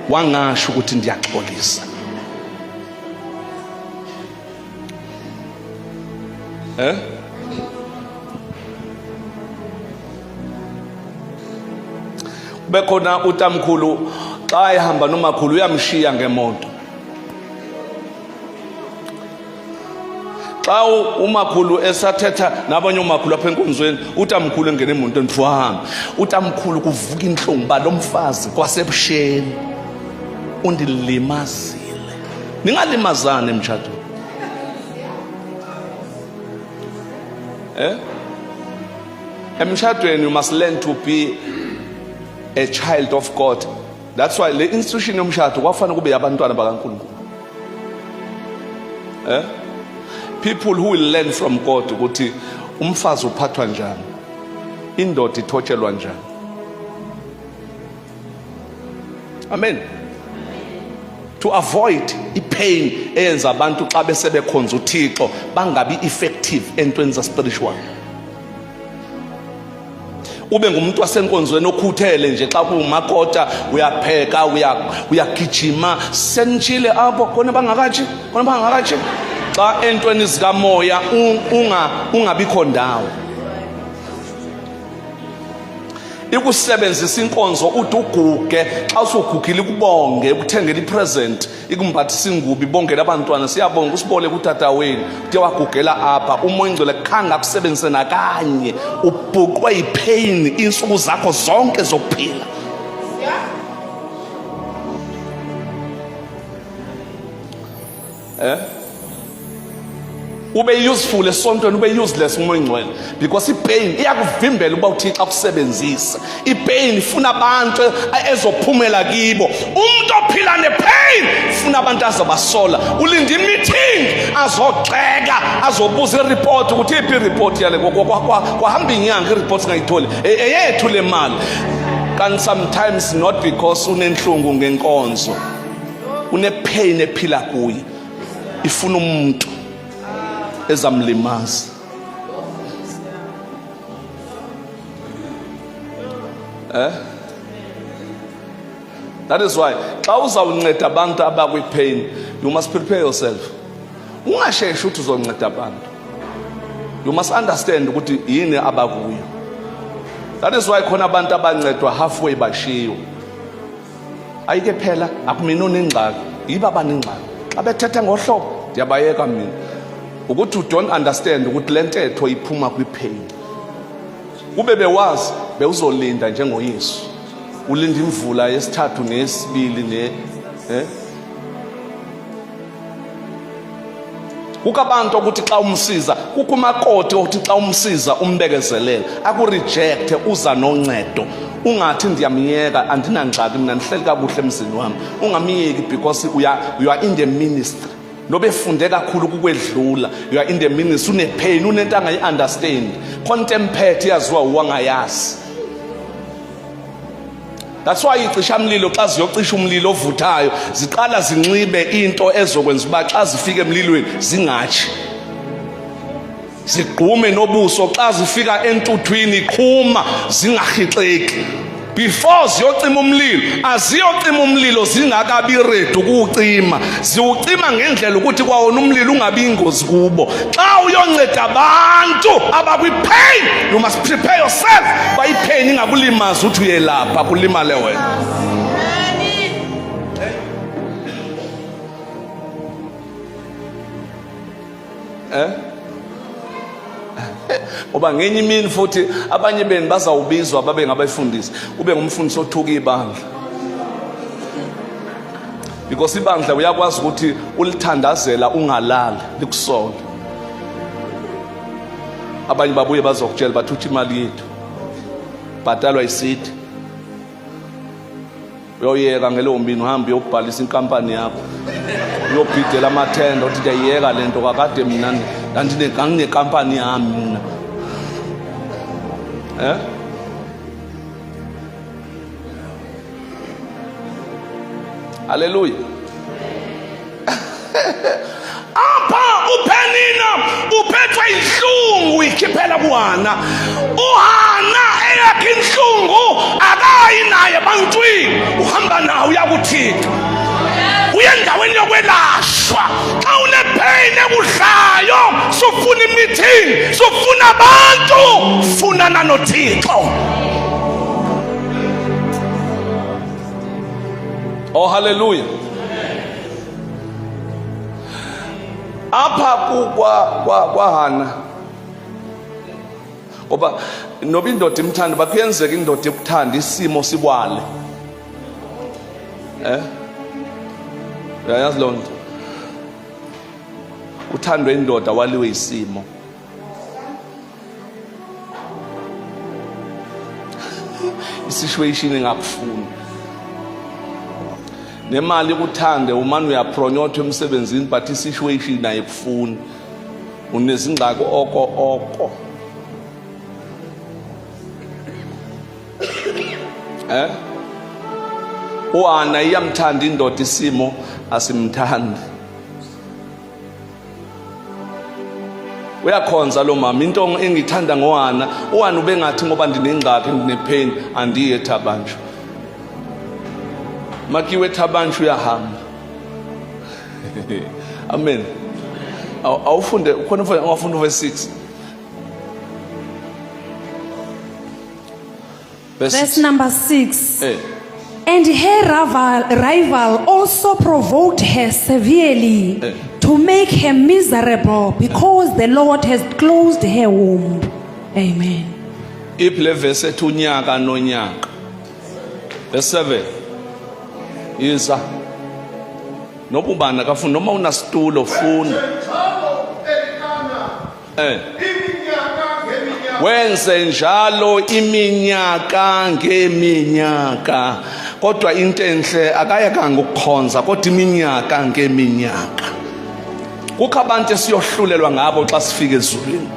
S3: wangasho ukuthi ndiyaxolisa. Bekhona utamkhulu xa ehamba nomakhulu uyamshiya ngemoto. Xa umakhulu esathetha nabanye umakhulu apha enkonzweni utamkhulu engene emotweni mfowami utamkhulu kuvuka inhlungu ba lo mfazi kwasebusheni undilimazile. Ningalimazana emtshadweni. Emtshadweni you must learn to be a child of God. That's why the institution yomshado kwafanele kube abantwana bakaNkulunkulu. People who will learn from God ukuthi umfazi uphathwa njani, indoda ithotshelwa njani. Amen. To avoid ipain eyenza abantu xa besebekhonza uThixo bangabi effective entweni za spiritual. Ube ngumuntu wasenkonzweni okhuthele nje xa kumakota uyapheka uyagijima senitshile apho khona bangakathi xa entweni zikamoya ungabikho ndawo. Ikusebenzisa inkonzo uthi uguge xa usugugile kubonge ukuthengela ipresent ikumbathisa ingubi bongela abantwana siyabonga usiboleke utata wenu uthi wagugela apha umoya ingcwele khanga kusebenzise nakanye ubhuqwe ipain insuku zakho zonke zokuphila. Ube useful esontweni ube useless umoya ingcwele because ipain iyakuvimbela ukuba uThixo akusebenzisa. Ipain ifuna abantu ezophumela kibo. Umuntu ophila nepain ufuna abantu azabasola. Ulinda meeting azogxeka azobuza ireport ukuthi iphi ireport yale kwahamba inyanga ireport ngayitholi eyethu le mali. Can sometimes not because unenhlungu ngenkonzo unepain ephila kuye ifuna umuntu ezamlimaza. That is why xa uzawunceda abantu abakwi-pain you must prepare yourself. Ungasheshi ukuthi uzonceda abantu. You must understand ukuthi yini abakuyo. That is why khona abantu abancedwa halfway bashiyo. Ayike phela akumina onengxaki yiba abanengxaki. Xa bethetha ngohlobo ndiyabayeka mina. Ukuthi you don't understand ukuthi lentetho iphuma kwi-pain. Ube bewazi bewuzolinda njengoYesu. Ulinda imvula yesithathu nesibili kukabantu ukuthi xa umsiza kukumakoti ukuthi xa umsiza umbekezelele akureject uza noncedo. Ungathi ndiyamyeka andinangxaki mina ndihleli kabuhle emzini wami. Ungamyeki because you are in the ministry. Nobe funde kakhulu kukwedlula you are in the ministry unepain unento angayi-understand contemplate yaziwa uwangayazi. That's why icishamlilo xa ziyocisha umlilo ovuthayo ziqala zinxibe into ezokwenza uba xa zifika emlilweni zingatshi. Zigqume nobuso xa zifika entuthwini iqhuma zingahixeki. Before ziyocima umlilo aziyocima umlilo zingakabi ready ukuwucima. Ziwucima ngendlela ukuthi kwawona umlilo ungabi ingozi kubo. Xa uyonceda abantu abakwi-pain you must prepare yourself ba ipain ingakulimazi uthi uyelapha kulimale wena. Oba ngenye imini futhi abanye benu bazawubizwa babe ngabafundisi ube ngumfundisi othuka ibandla because ibandla uyakwazi ukuthi ulithandazela ungalali likusola. Abanye babuye bazokutshela bathuthi imali yethu bhatalwa isidi uyoyeka ngelo mbini uhambe uyobhalisa inkampani yakho uyobhidela amathenda uthi ndiyayeka lento kakade mina nganginekampani yami mina. Hallelujah. Apha uPenina uphethwe inhlungu wayikhiphela kuHana. uHana eyakhe inhlungu akayi naye ebantwini, uhamba nawe uya kuThixo. Uye endaweni yokwelashwa. Xa unepain ekudlayo, sufuna imeeting, sufuna abantu, funana noThixo. Oh hallelujah. Apha kwaHana, ngoba noba indoda imthanda, bakuyenzeka indoda ekuthanda isimo sibwale. Uyayazi loo nto? Uthandwe indoda waliwe isimo. Isituation engakufuni. Nemali kuthande umane uyapronyotha emsebenzini but isituation ayikufuni. Unezingxaki oko. uHana iyamthanda indoda isimo asimthandi. Uyakhonza lo mama. Into engithanda ngoHana, uHana ubengathi ngoba ndinengxaki ndinepain andiye eThabanchu. Makiwe eThabanchu uyahamba. Amen. Awufunde khona ungafunda verse 6.
S4: Verse number 6. And her rival also provoked her severely to make her miserable because the Lord has closed her womb. Amen.
S3: Iple verse ethi unyaka nonyaka. Verse 7. Yiza. Nobubana kafuna noma unasitulo funa. Wenze njalo iminyaka ngeminyaka. Kodwa into enhle akayekanga ukukhonza kodwa iminyaka ngeminyaka. Kukho abantu esiyohlulelwa ngabo xa sifika ezulwini.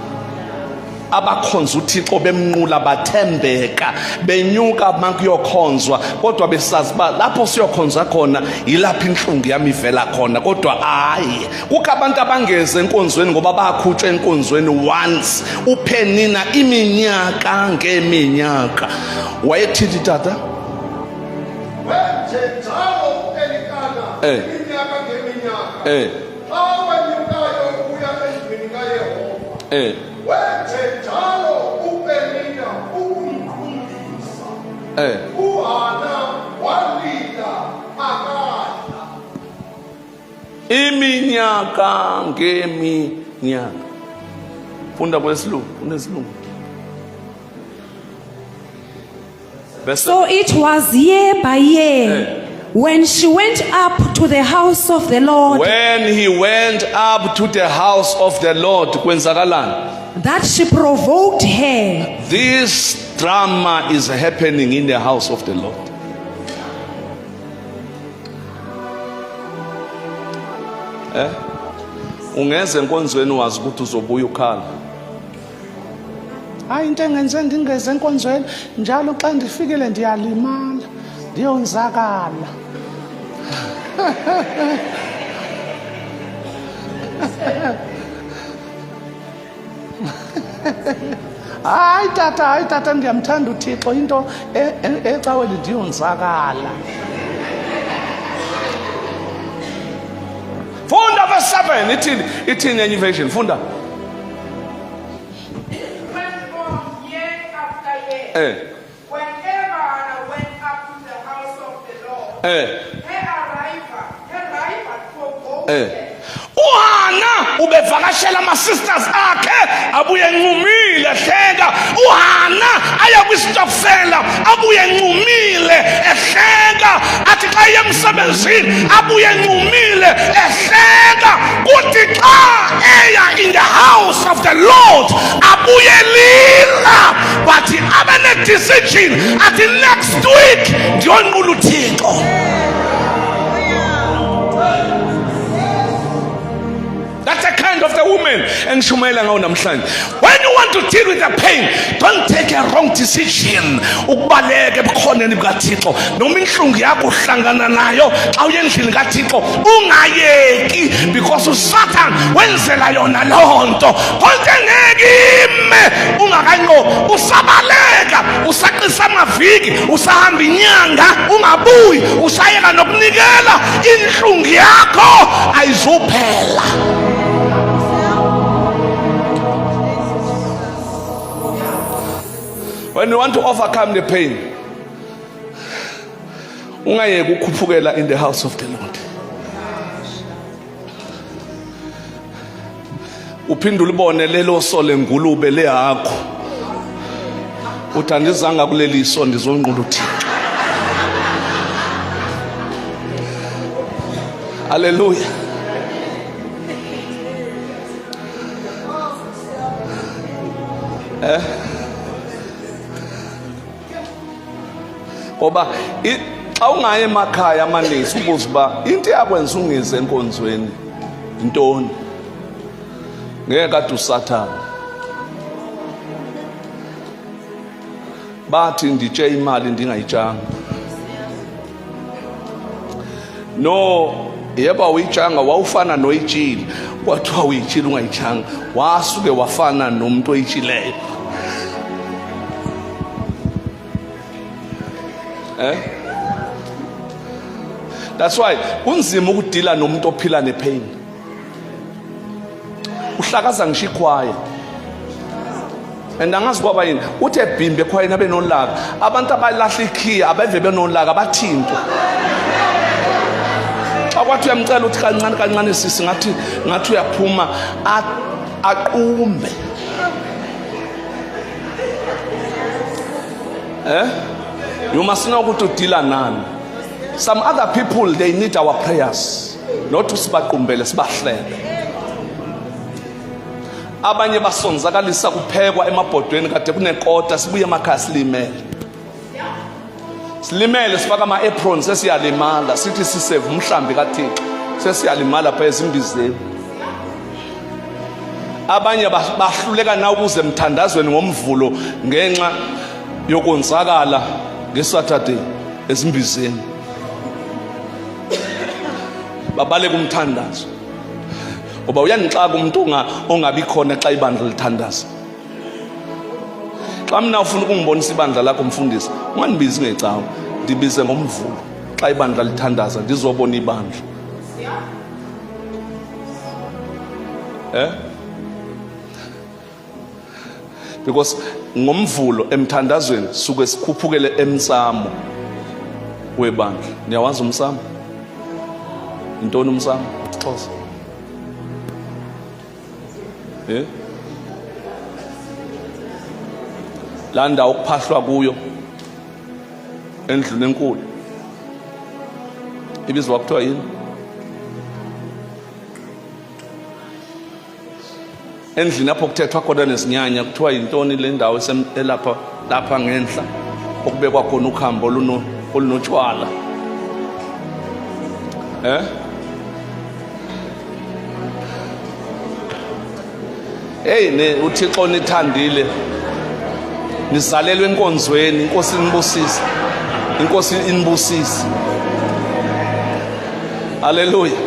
S3: Abakhonza uThixo bemnqula bathembeka benyuka makuyokhonzwa kodwa besazi ba lapho siyokhonza khona yilapha inhlungu yami ivela khona kodwa hayi. Kukho abantu abangeze enkonzweni ngoba bakhutshwe enkonzweni once. Uphenina iminyaka ngeminyaka. Wayethini tata?
S5: Wenje njalo elikana iminyaka ngeminyaka. Awenyukayo uya endlwini kaYehova. Wenje njalo uPenina ukumqondisa. uHana walila akadla.
S3: Iminyaka ngeminyaka. Funda kwesilungu, unesilungu.
S4: So it was year by year when she went up to the house of the Lord.
S3: When he went up to the house of the Lord, kwenzakalani?
S4: That she provoked her.
S3: This drama is happening in the house of the Lord. Ungeze enkonzweni wazi ukuthi uzobuya ukhala. Hayi into engenze ngingeze enkonzweni njalo xa ndifikile ndiyalimala ndiyonzakala. Hayi tata ndiyamthanda uThixo into ecaweni ndiyonzakala. Funda verse 7 ithini enye version funda.
S5: Whenever Hannah went up to the house of the Lord, her rival provoked her.
S3: uHana ubevakashela ama-sisters akhe abuye enqumile ehleka. uHana aya kwistokfela abuye enqumile ehleka. Athi xa iye emsebenzini abuye enqumile ehleka. Kuthi xa eya in the house of the Lord abuye lila. But abe ne-decision athi next week ndiyonqula uThixo. That's the kind of the woman engishumayela ngawo namhlanje. When you want to deal with the pain, don't take a wrong decision. Ukubaleka ebukhoneni bukaThixo noma inhlungu yakho uhlangana nayo xa uye endlini kaThixo ungayeki because uSatan wenzela yona loo nto. Konke ngeke ume ungakanqobi, usabaleka, usaqisa amaviki, usahamba inyanga ungabuyi, usayeka nokunikela, inhlungu yakho ayizuphela. When you want to overcome the pain, ungayeki ukhuphukela in the house of the Lord. Uphindule ubone lelo so lengulube lehakho, uthi andizanga kuleli so ndizonqula uThixo. Hallelujah. Ngoba xa ungaya emakhaya amanesi ubuza uba into yakwenza ungize enkonzweni intoni, ngeke kade usathane. Bathi nditshe imali ndingayitshanga. No, yeba uyitshanga wawufana noyitshile, kwathiwa uyitshile ungayitshanga wasuke wafana nomuntu oyitshileyo. That's why kunzima ukudila nomuntu ophila nepain. Uhlakaza ngisho ikhwaya, and angazi kwaba yini uthi ebhimbe ekhwayeni abe nolaka. Abantu abalahla ikhiya abeve benolaka bathintwa. Xa kwathi uyamcela uthi kancane kancane sisi, ngathi uyaphuma aqumbe. You must know ukuthi udila nani. Some other people, they need our prayers, not to sibaqumbele sibahlele. Abanye basonzakalisa kuphekwa emabhodweni kade kunekota, sibuye emakhaya silimele sifaka ama-aprons sesiyalimala, sithi siseve umhlambi kaThixo sesiyalimala phaya ezimbizeni. Abanye bahluleka na ukuze emthandazweni ngomvulo ngenxa yokonzakala ngeSaturday ezimbizeni, babale kumthandazo. Ngoba uyanixaka umuntu ongabi khona xa ibandla lithandaza. Xa mina ufuna ukungibonisa ibandla lakho mfundisi, unganibizi ngecawa, ndibize ngomvulo. Xa ibandla lithandaza ndizobona ibandla. Because ngomvulo emthandazweni suke sikhuphukele emsamo webandla. Niyawazi umsamo? Intoni umsamo? Xhosa. La ndawo kuphahlwa kuyo endlini enkulu ibizwa kuthiwa yini? Endlini apho kuthethwa khona nezinyanya kuthiwa yintoni le ndawo lapha ngenhla okubekwa khona ukhambo olunotshwala? Hey, uThixo nithandile, nizalelwe enkonzweni, inkosi inibusise, inkosi inibusise. Hallelujah.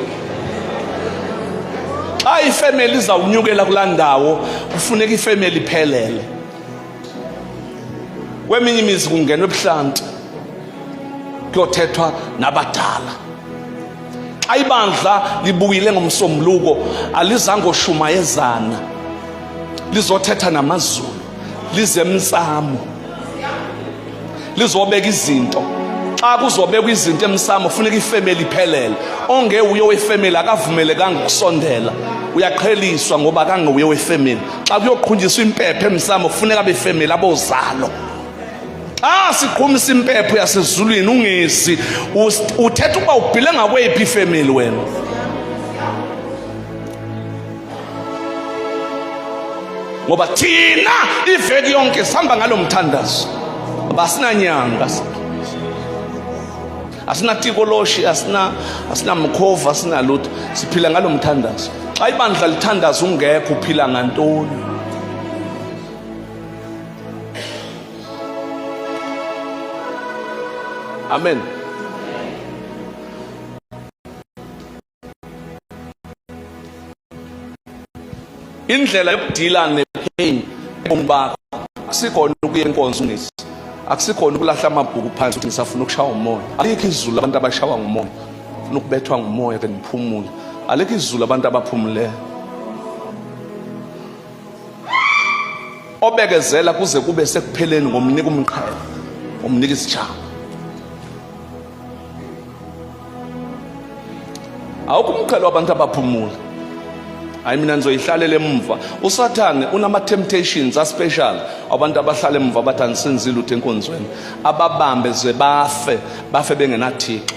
S3: Xa ifamily izawunyukela kulaa ndawo kufuneka ifamily iphelele. Kweminye imizi kungenwe ebuhlanti kuyothethwa nabadala. Xa ibandla libuyile ngomsombuluko alizange oshumayezana, lizothetha namazulu, lize emsamo, lizobeka izinto. Xa kuzobekwa izinto emsamo kufuneka ifamily iphelele. Ongewuye wefamily akavumelekanga ukusondela, uyaqheliswa ngoba akangewuye wefamily. Xa kuyoqhunyiswa impepho emsamo kufuneka befamily abozalo. Siqhumisa impepho yasezulwini ungezi uthetha ukuba ubhile ngakweyiphi ifamily wena. Ngoba thina iveki yonke sihamba ngalo mthandazo, asinanyanga, asinatikoloshi, asinamkhova, asinalutho, siphila ngalo mthandazo. Xa ibandla lithandaza ungekho uphila ngantoni? Amen. Indlela yokudila nepain ubomi bakho akusikhona ukuya enkonzo nisi, akusikhona ukulahla amabhuku phansi ukuthi ngisafuna ukushaya umoya. Alikho izulu abantu abashawa ngumoya, ufuna ukubethwa ngumoya ke niphumule. Alikho izulu abantu abaphumuleyo. Obekezela kuze kube sekupheleni ngomnika umqhele, umnika isijaba. Awukho umqhele wabantu abaphumula. Hayi mina nizoyihlalela emva. USathane unama temptations a special abantu abahlala emva bathi anisenzile uthe enkonzweni, ababambe ze bafe bengenathixo.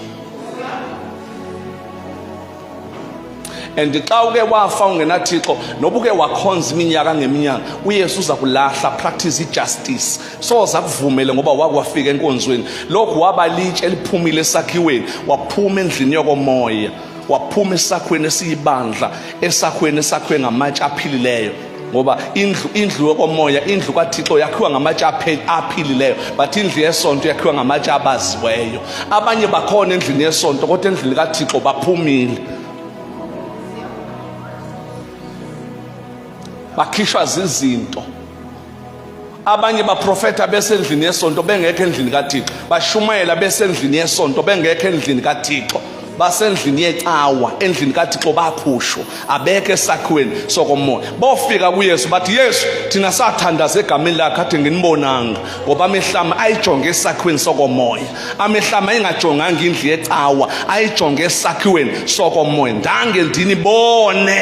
S3: And xa uke wafa ungenathixo nobuke wakhonza iminyaka ngeminyaka, uYesu uza kulahla practice ijustice. So zakuvumele ngoba wakwafika enkonzweni. Lokhu wabalitshe eliphumile esakhiweni, waphuma endlini yokomoya, waphuma esakhiweni esiyibandla, esakhiweni ngamatshe aphilileyo. Ngoba indlu yokomoya, indlu kaThixo yakhiwa ngamatshe aphilileyo, but indlu yesonto yakhiwa ngamatshe abaziweyo. Abanye bakhona endlini yesonto kodwa endlini kaThixo baphumile, bakhishwa zizinto. Abanye baprofeta besendlini yesonto bengekho endlini kaThixo, bashumayela besendlini yesonto bengekho endlini kaThixo, basendlini yecawa. Endlini kaThixo bakhushwa, abekho esakhiweni sokomoya. Bofika kuYesu bathi, Yesu thina sathandaza egameni lakhe kade nginibonanga, ngoba amehlama ayijonge esakhiweni sokomoya, amehlama ayingajonganga indlu yecawa, ayijonge esakhiweni sokomoya. Ndange ndinibone.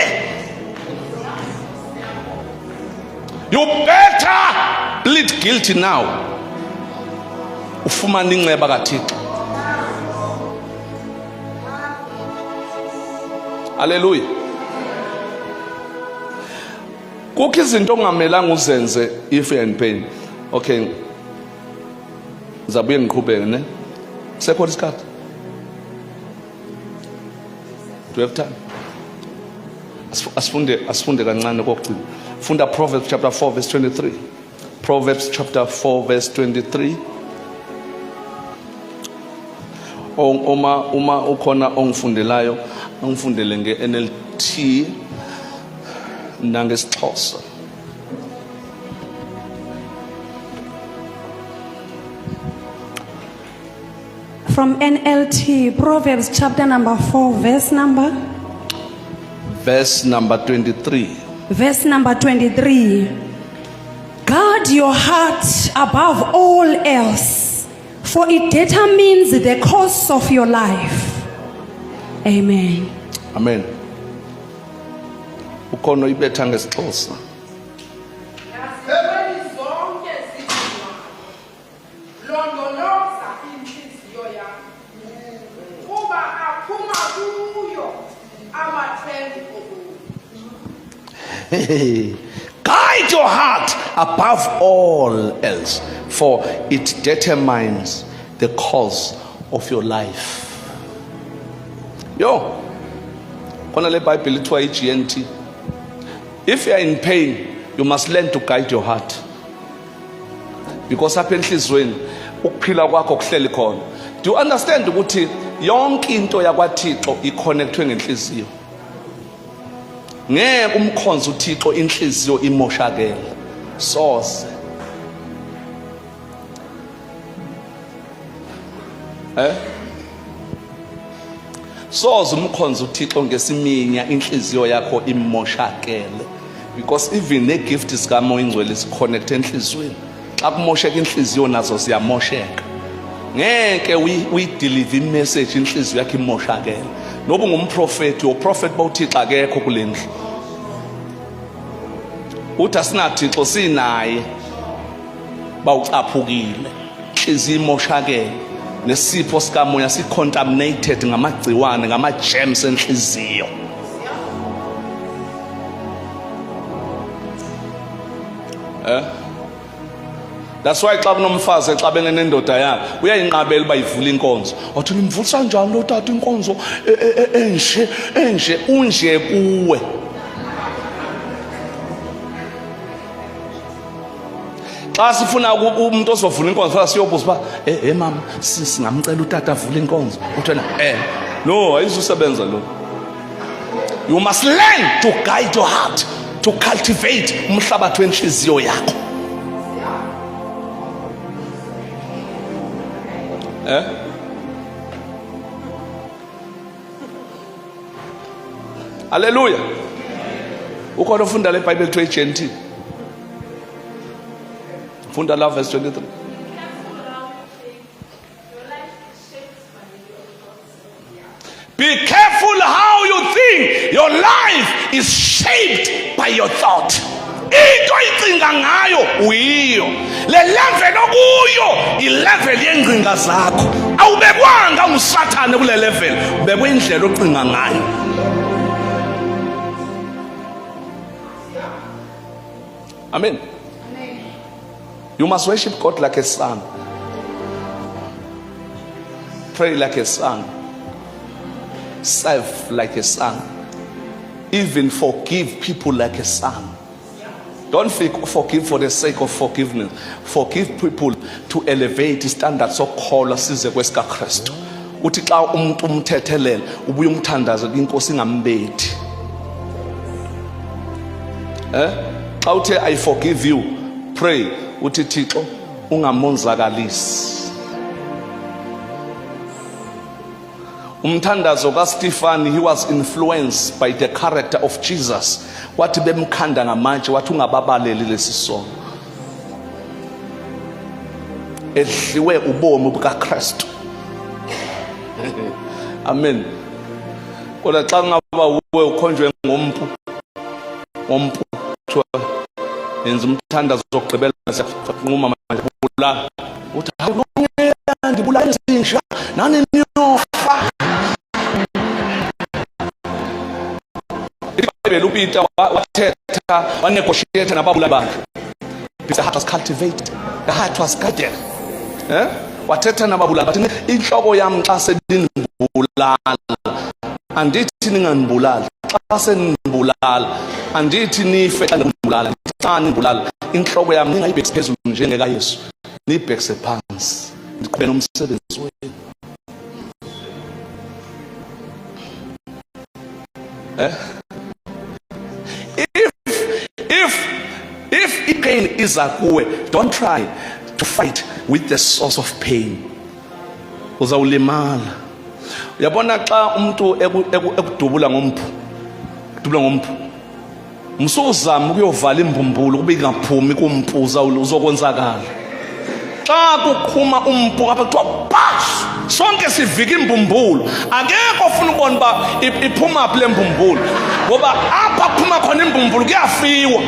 S3: You better plead guilty now. Ufumana inceba kaThixo. Hallelujah. Kukho izinto ongamelanga uzenze if you're in pain. Okay. Zabuye ngiqhubeke ne? Sekho isikhathi? Do you have time? Asifunde kancane kokugcina. Funda Proverbs chapter 4 verse 23. Proverbs chapter 4 verse 23. Uma ukhona ongifundelayo, ngifundele nge-NLT nangeSixhosa.
S4: From NLT, Proverbs chapter number 4, verse number
S3: 23.
S4: Verse number 23. Guard your heart above all else, for it determines the course of your life. Amen.
S3: Amen. Ukhona ibetha ngeSixhosa.
S5: Nasebeni zonke zidinga, londoloza inhliziyo yakho, kuba aphuma kuyo amathembu okubi.
S3: Guide your heart above all else, for it determines the course of your life. Yo, kona le Bible ithiwa iGNT. If you are in pain, you must learn to guide your heart, because apha enhlizweni ukuphila kwakho kuhleli khona. Do you understand ukuthi yonke into yakwaThixo iconnectwe ngenhliziyo? Ngeke umkhonza uThixo inhliziyo imoshakele soze. Soze umkhonza uThixo ngesiminya inhliziyo yakho imoshakele, because even ne gift zikaMoya Ingcwele ziconnect enhliziyweni. Xa kumosheka inhliziyo nazo ziyamosheka. Ngeke uyi-deliver imessage inhliziyo yakho imoshakele. Noba ungumprofeti, uprofeti bawuThixo akekho kule ndlu. Uthi asinaThixo sinaye bawucaphukile, inhliziyo imoshakele. Nesipho sikaMoya si-contaminated ngamagciwane, ngama-germs enhliziyo. That's why xa kunomfazi exabene nendoda yakhe uyayinqabela uba ivule inkonzo. Wathi nimvulisa njani lo tata inkonzo enje unje kuwe? Xa sifuna umuntu ozovula inkonzo siyobuza uba mama singamcela utata avule inkonzo. Uthi no, ayizusebenza lo. You must learn to guide your heart, to cultivate umhlabathi wenhliziyo yakho. Hallelujah. Ukhona ufunda le Bible to agent. Funda la verse 23. Be careful how you think. Your life is shaped by your thought. Into icinga ngayo uyiyo. Le level okuyo ilevel yengcinga zakho. Awubekwanga usathane kule level, ubekwe indlela ocinga ngayo. Amen. You must worship God like a son. Pray like a son. Serve like a son. Even forgive people like a son. Don't forgive for the sake of forgiveness. Forgive people to elevate the standards of call size kwesika Kristu. Uthi xa umuntu umthethelela ubuye umthandaze inkosi ingambethi. Xa uthe I forgive you, pray uthi Thixo ungamonzakalisi. Umthandazo kaStefani, he was influenced by the character of Jesus. Wathi bemkhanda ngamatshe wathi ungababaleli lesisono. Edliwe ubomi bukaKristu. Amen. Kodwa xa ngaba uwe ukhonjwe ngompu yenza umthandazo zokugqibela nguma manje bulala. Uthi hayi ndibulala izinja nani niyofa. uPeter wathetha wanegotiate nababulali bakhe. The heart was cultivated, the heart was guarded. Wathetha nababulali bathi inhloko yami xa senibulala andithi ningangibulali, xa senibulala andithi nife xa nibulala, xa nibulala inhloko yami ningayibhekisi phezulu njengeka Yesu, nibhekise phansi ndiqhubeke nomsebenzi wenu. If pain is akuwe, don't try to fight with the source of pain. Uzawulimala. Uyabona xa umuntu ekudubula ngomphu msuzama ukuyovala imbumbulu kube ingaphumi kumphuza uzokwenzakala. Xa kukhuma umphu apha kuthiwa bash sonke sivika imbumbulu, akekho ofuna ukubona ba iphuma phi le mbumbulu, ngoba apha kuphuma khona imbumbulu kuyafiwa.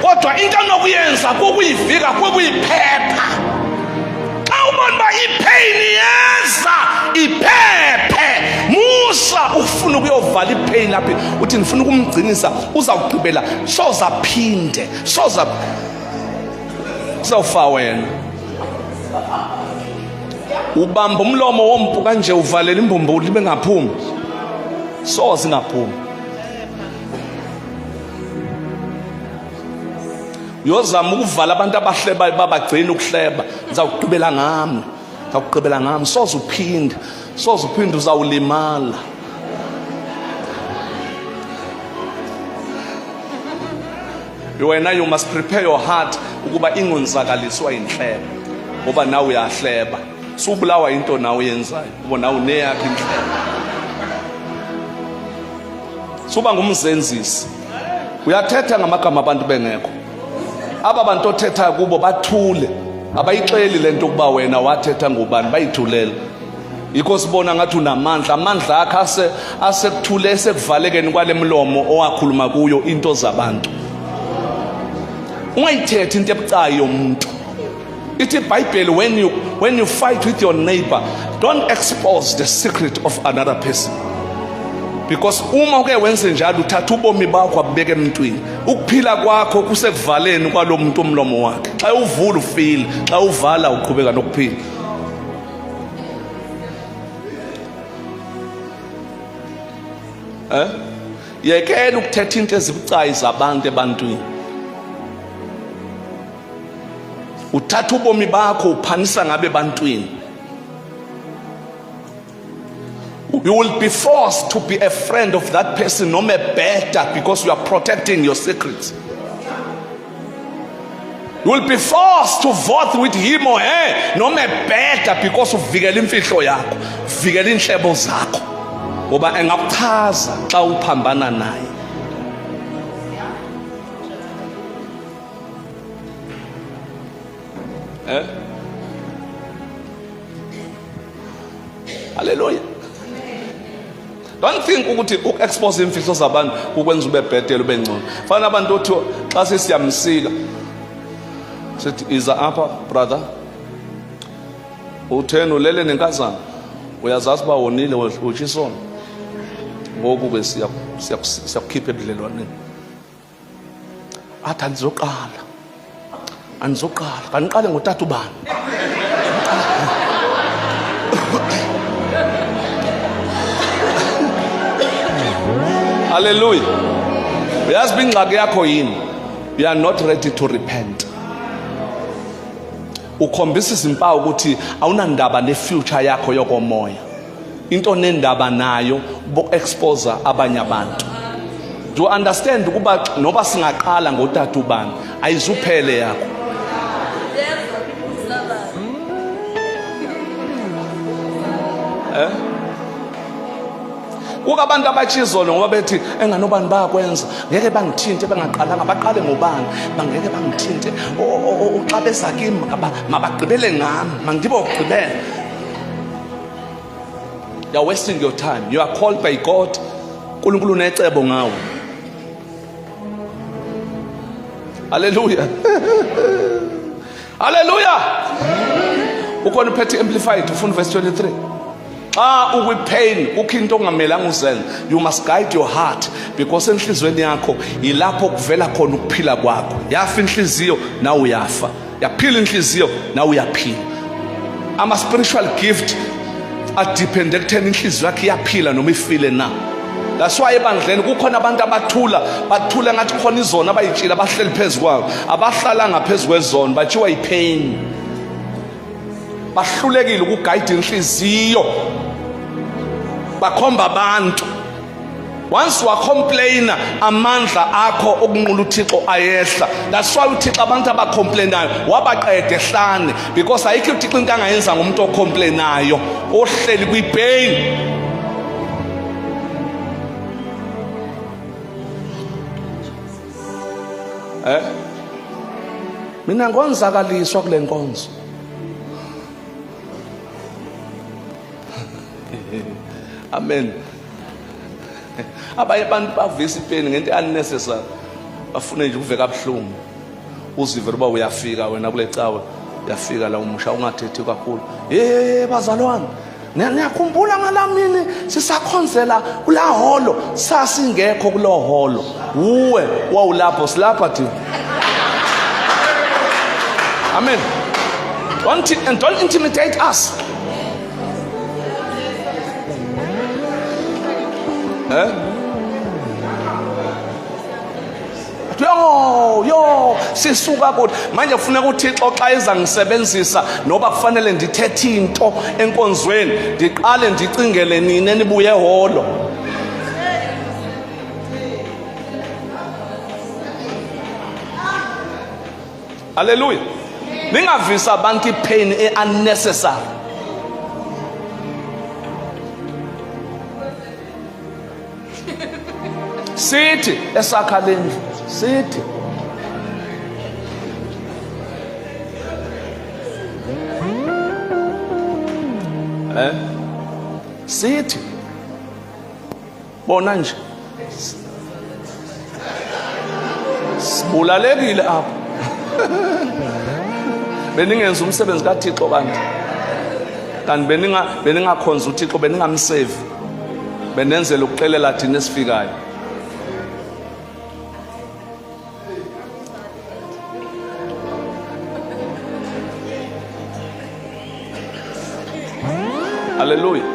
S3: Kodwa into enokuyenza kukuyivika, kukuyiphepha. Xa ubona ba ipain yenza iphephe, musa ufuna ukuyovala ipain lapha uthi ngifuna ukumgcinisa, uzawugqibela soza phinde uzawufa wena. Ubamba umlomo womphu kanje uvalela imbumbulu libe ngaphumi, soze ingaphumi. Uyozama ukuvala abantu abahlebayo babagcina ukuhleba, ngizawugqibela ngami, soze uphinde uzawulimala. Wena you must prepare your heart ukuba ingonzakaliswa inhleba, ngoba nawe uyahleba. Subulawa into nawe yenzayo, ngoba nawe uneyakhe inhleba. Suba ngumzenzisi, uyathetha ngamagama abantu bengekho. Aba bantu othetha kubo bathule, abayixeli lento kuba wena wathetha ngubani, bayithulele. Yikho sibona ngathi unamandla, amandla akhe asekuthule esekuvalekeni kwale mlomo owakhuluma kuyo into zabantu. Ungayithethi into ebucayi yomuntu. Ithi iBhayibheli, when you fight with your neighbor, don't expose the secret of another person, because uma uke wenze njalo uthatha ubomi bakho abubeke emntwini. Ukuphila kwakho kusekuvaleni kwalo muntu umlomo wakhe. Xa uvula ufile, xa uvala uqhubeka nokuphila. Yekela ukuthetha into ezibucayi zabantu ebantwini. Uthatha ubomi bakho uphanisa ngabe ebantwini. You will be forced to be a friend of that person, no better, because you are protecting your secrets. You will be forced to vote with him or her noma ebheda because uvikela imfihlo yakho, uvikela inhlebo zakho, ngoba engakuthaza xa uphambana naye. Hallelujah. Don't think ukuthi uku-expose imfihlo zabantu ukwenza ube bhetele ube ngcono. Fana abantu othi xa sesiyamsika sithi iza apha brother, utheni ulele nenkazana, uyazazi uba wonile utshisona, ngoku ke siyakukhipha ebudlelwaneni. Athi andizoqala kaniqale ngotata ubani. Hallelujah. Uyazi uba ingxaki yakho yini? You are not ready to repent. Ukhombisa izimpawu ukuthi awunandaba ne-future yakho yokomoya. Into nendaba nayo bo-expose abanye abantu. Do you understand ukuba noba singaqala ngotata ubani ayizuphele yakho? Kuka abantu abachizolo ngoba bethi enganobani bayakwenza, ngeke bangithinte bengaqalanga, baqale ngobani, bangeke bangithinte, xa bezakimi mabagqibele ngami, mangibe ogqibela. You are wasting your time. You are called by God. uNkulunkulu unecebo ngawe. Hallelujah. Hallelujah. Ukhona uphethe amplified ufuna verse 23. Ukwi-pain kukho into ongamelanga uzenze. You must guide your heart, because enhlizweni yakho ilapho kuvela khona ukuphila kwakho. Yafa inhliziyo nawe uyafa, yaphila inhliziyo nawe uyaphila. Ama spiritual gift adepende ekutheni inhliziyo yakho iyaphila noma ifile na. That's why ebandleni kukhona abantu bathula ngathi khona izona abayitshila abahleli phezu kwayo, abahlalanga phezu kwezono, batshiwa yipain. Bahlulekile ukugayida inhliziyo, bakhomba abantu. Once wacomplaina amandla akho okunqula uThixo ayehla. That's why uThixo abantu abacomplainayo wabaqeda ehlane, because ayikho uThixo into angayenza ngomuntu ocomplainayo ohleli kwipain. Mina ngonzakaliswa kule nkonzo. Amen. Abanye abantu bavisa ipeni ngento unnecessary, bafune nje ukuveka kabuhlungu, uzive uba uyafika wena kule cawe, uyafika la umusha ungathethi kakhulu. Bazalwane, niyakhumbula ngalamini sisakhonzela kula holo, sasingekho kulo holo, uwe wawulapho silapha thina. Amen. Don't intimidate us. Yo sisuka kodwa manje kufuneka uThixo xa eza ngisebenzisa noba kufanele ndithethe into enkonzweni ndiqale ndicingele nini nibuye eholo. Hallelujah. Ningavisa abantu ipain unnecessary. Sithi esakhaleni sithi sithi bona nje sibulalekile apha. Beningenza umsebenzi kaThixo kanti beningakhonza uThixo, beningamsave, benenzela ukuxelela thina esifikayo. Hallelujah.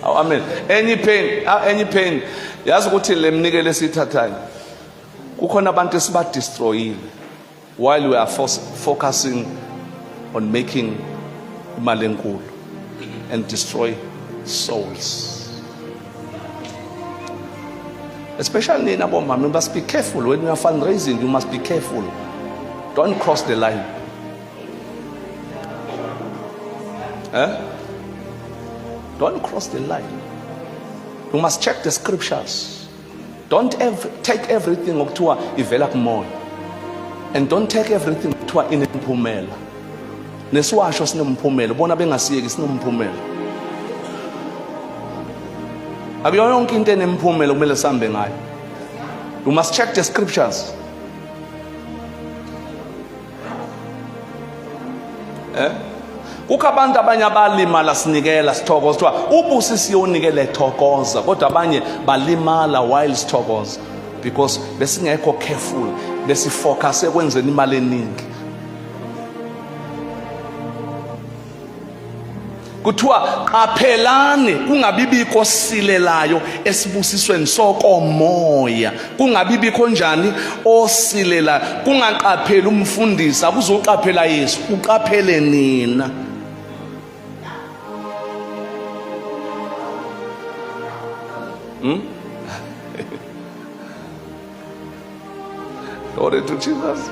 S3: Oh, amen. Any pain. Yazi ukuthi lemnikele sithathayo. Kukhona abantu esibadestroyile while we are focusing on making imali enkulu and destroy souls. Especially nina bomama, you must be careful. When you are fundraising, you must be careful. Don't cross the line. Don't cross the line. You must check the scriptures. Don't take everything okuthiwa ivela kumoya. And don't take everything okuthiwa inemphumela. Nesiwasho sinemphumela, bona bengasiyeki sinemphumela. Akuyo yonke into enemphumela kumele sihambe ngayo. You must check the scriptures. Kukho abantu abanye abalimala sinikela sithokoza kuthiwa ubusi siyonikela ethokoza, kodwa abanye balimala while sithokoza because besingekho careful, besifocus ekwenzeni imali eningi. Kuthiwa qaphelani kungabibikho silelayo esibusisweni sokomoya, kungabibikho njani osilela, kungaqapheli umfundisi akuzoqaphela Yesu, uqaphele nina. Glory to Jesus.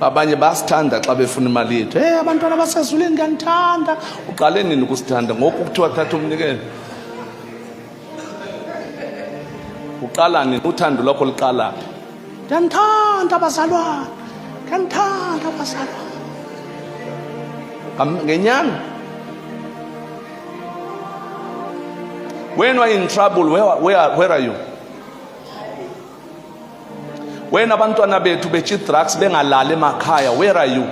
S3: Abanye basithanda xa befuna imali yethu. Abantwana basezulwini ngiyanithanda. Uqale nini ukusithanda? Ngoku kuthiwa thatha umnikelo. Uqala nini uthando lwakho liqala phi? Ngiyanithanda bazalwane. Ngiyanithanda bazalwane. Ngenyanga. When you are in trouble, where are you? When abantwana bethu bechi drugs bengalali emakhaya, where are you?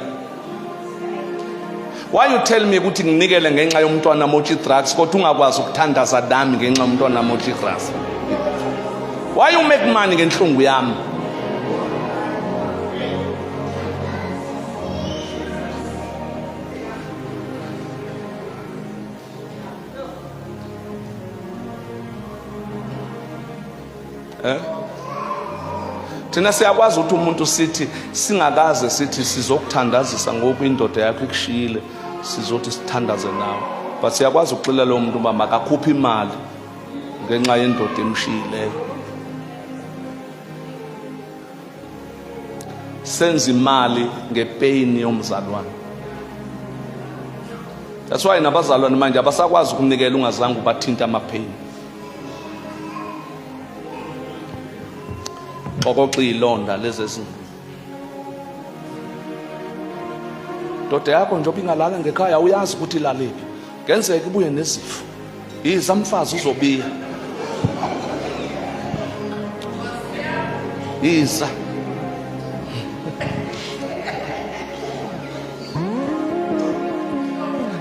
S3: Why you tell me ukuthi nginikele ngenxa yomntwana mochi drugs kodwa ungakwazi ukuthandaza dami ngenxa yomntwana mochi drugs? Why you make money ngenhlungu yami? Thina siyakwazi ukuthi umuntu sithi singakaze sithi sizokuthandazisa ngoku indoda yakho ikushiyile sizothi sithandaze nawe, but siyakwazi ukuxelela lo muntu uba makakhuphe imali ngenxa yendoda emshiyileyo. Senza imali ngepain yomzalwane. That's why nabazalwane manje abasakwazi ukunikela ungazange ubathinta amapain. Okoxilonda lezezini. Ndoda yakho njengoba ingalala ngekhaya uyazi ukuthi ilaliphi. Ngenzeka ibuye nezifo. Yiza mfazi uzobiya. Yiza.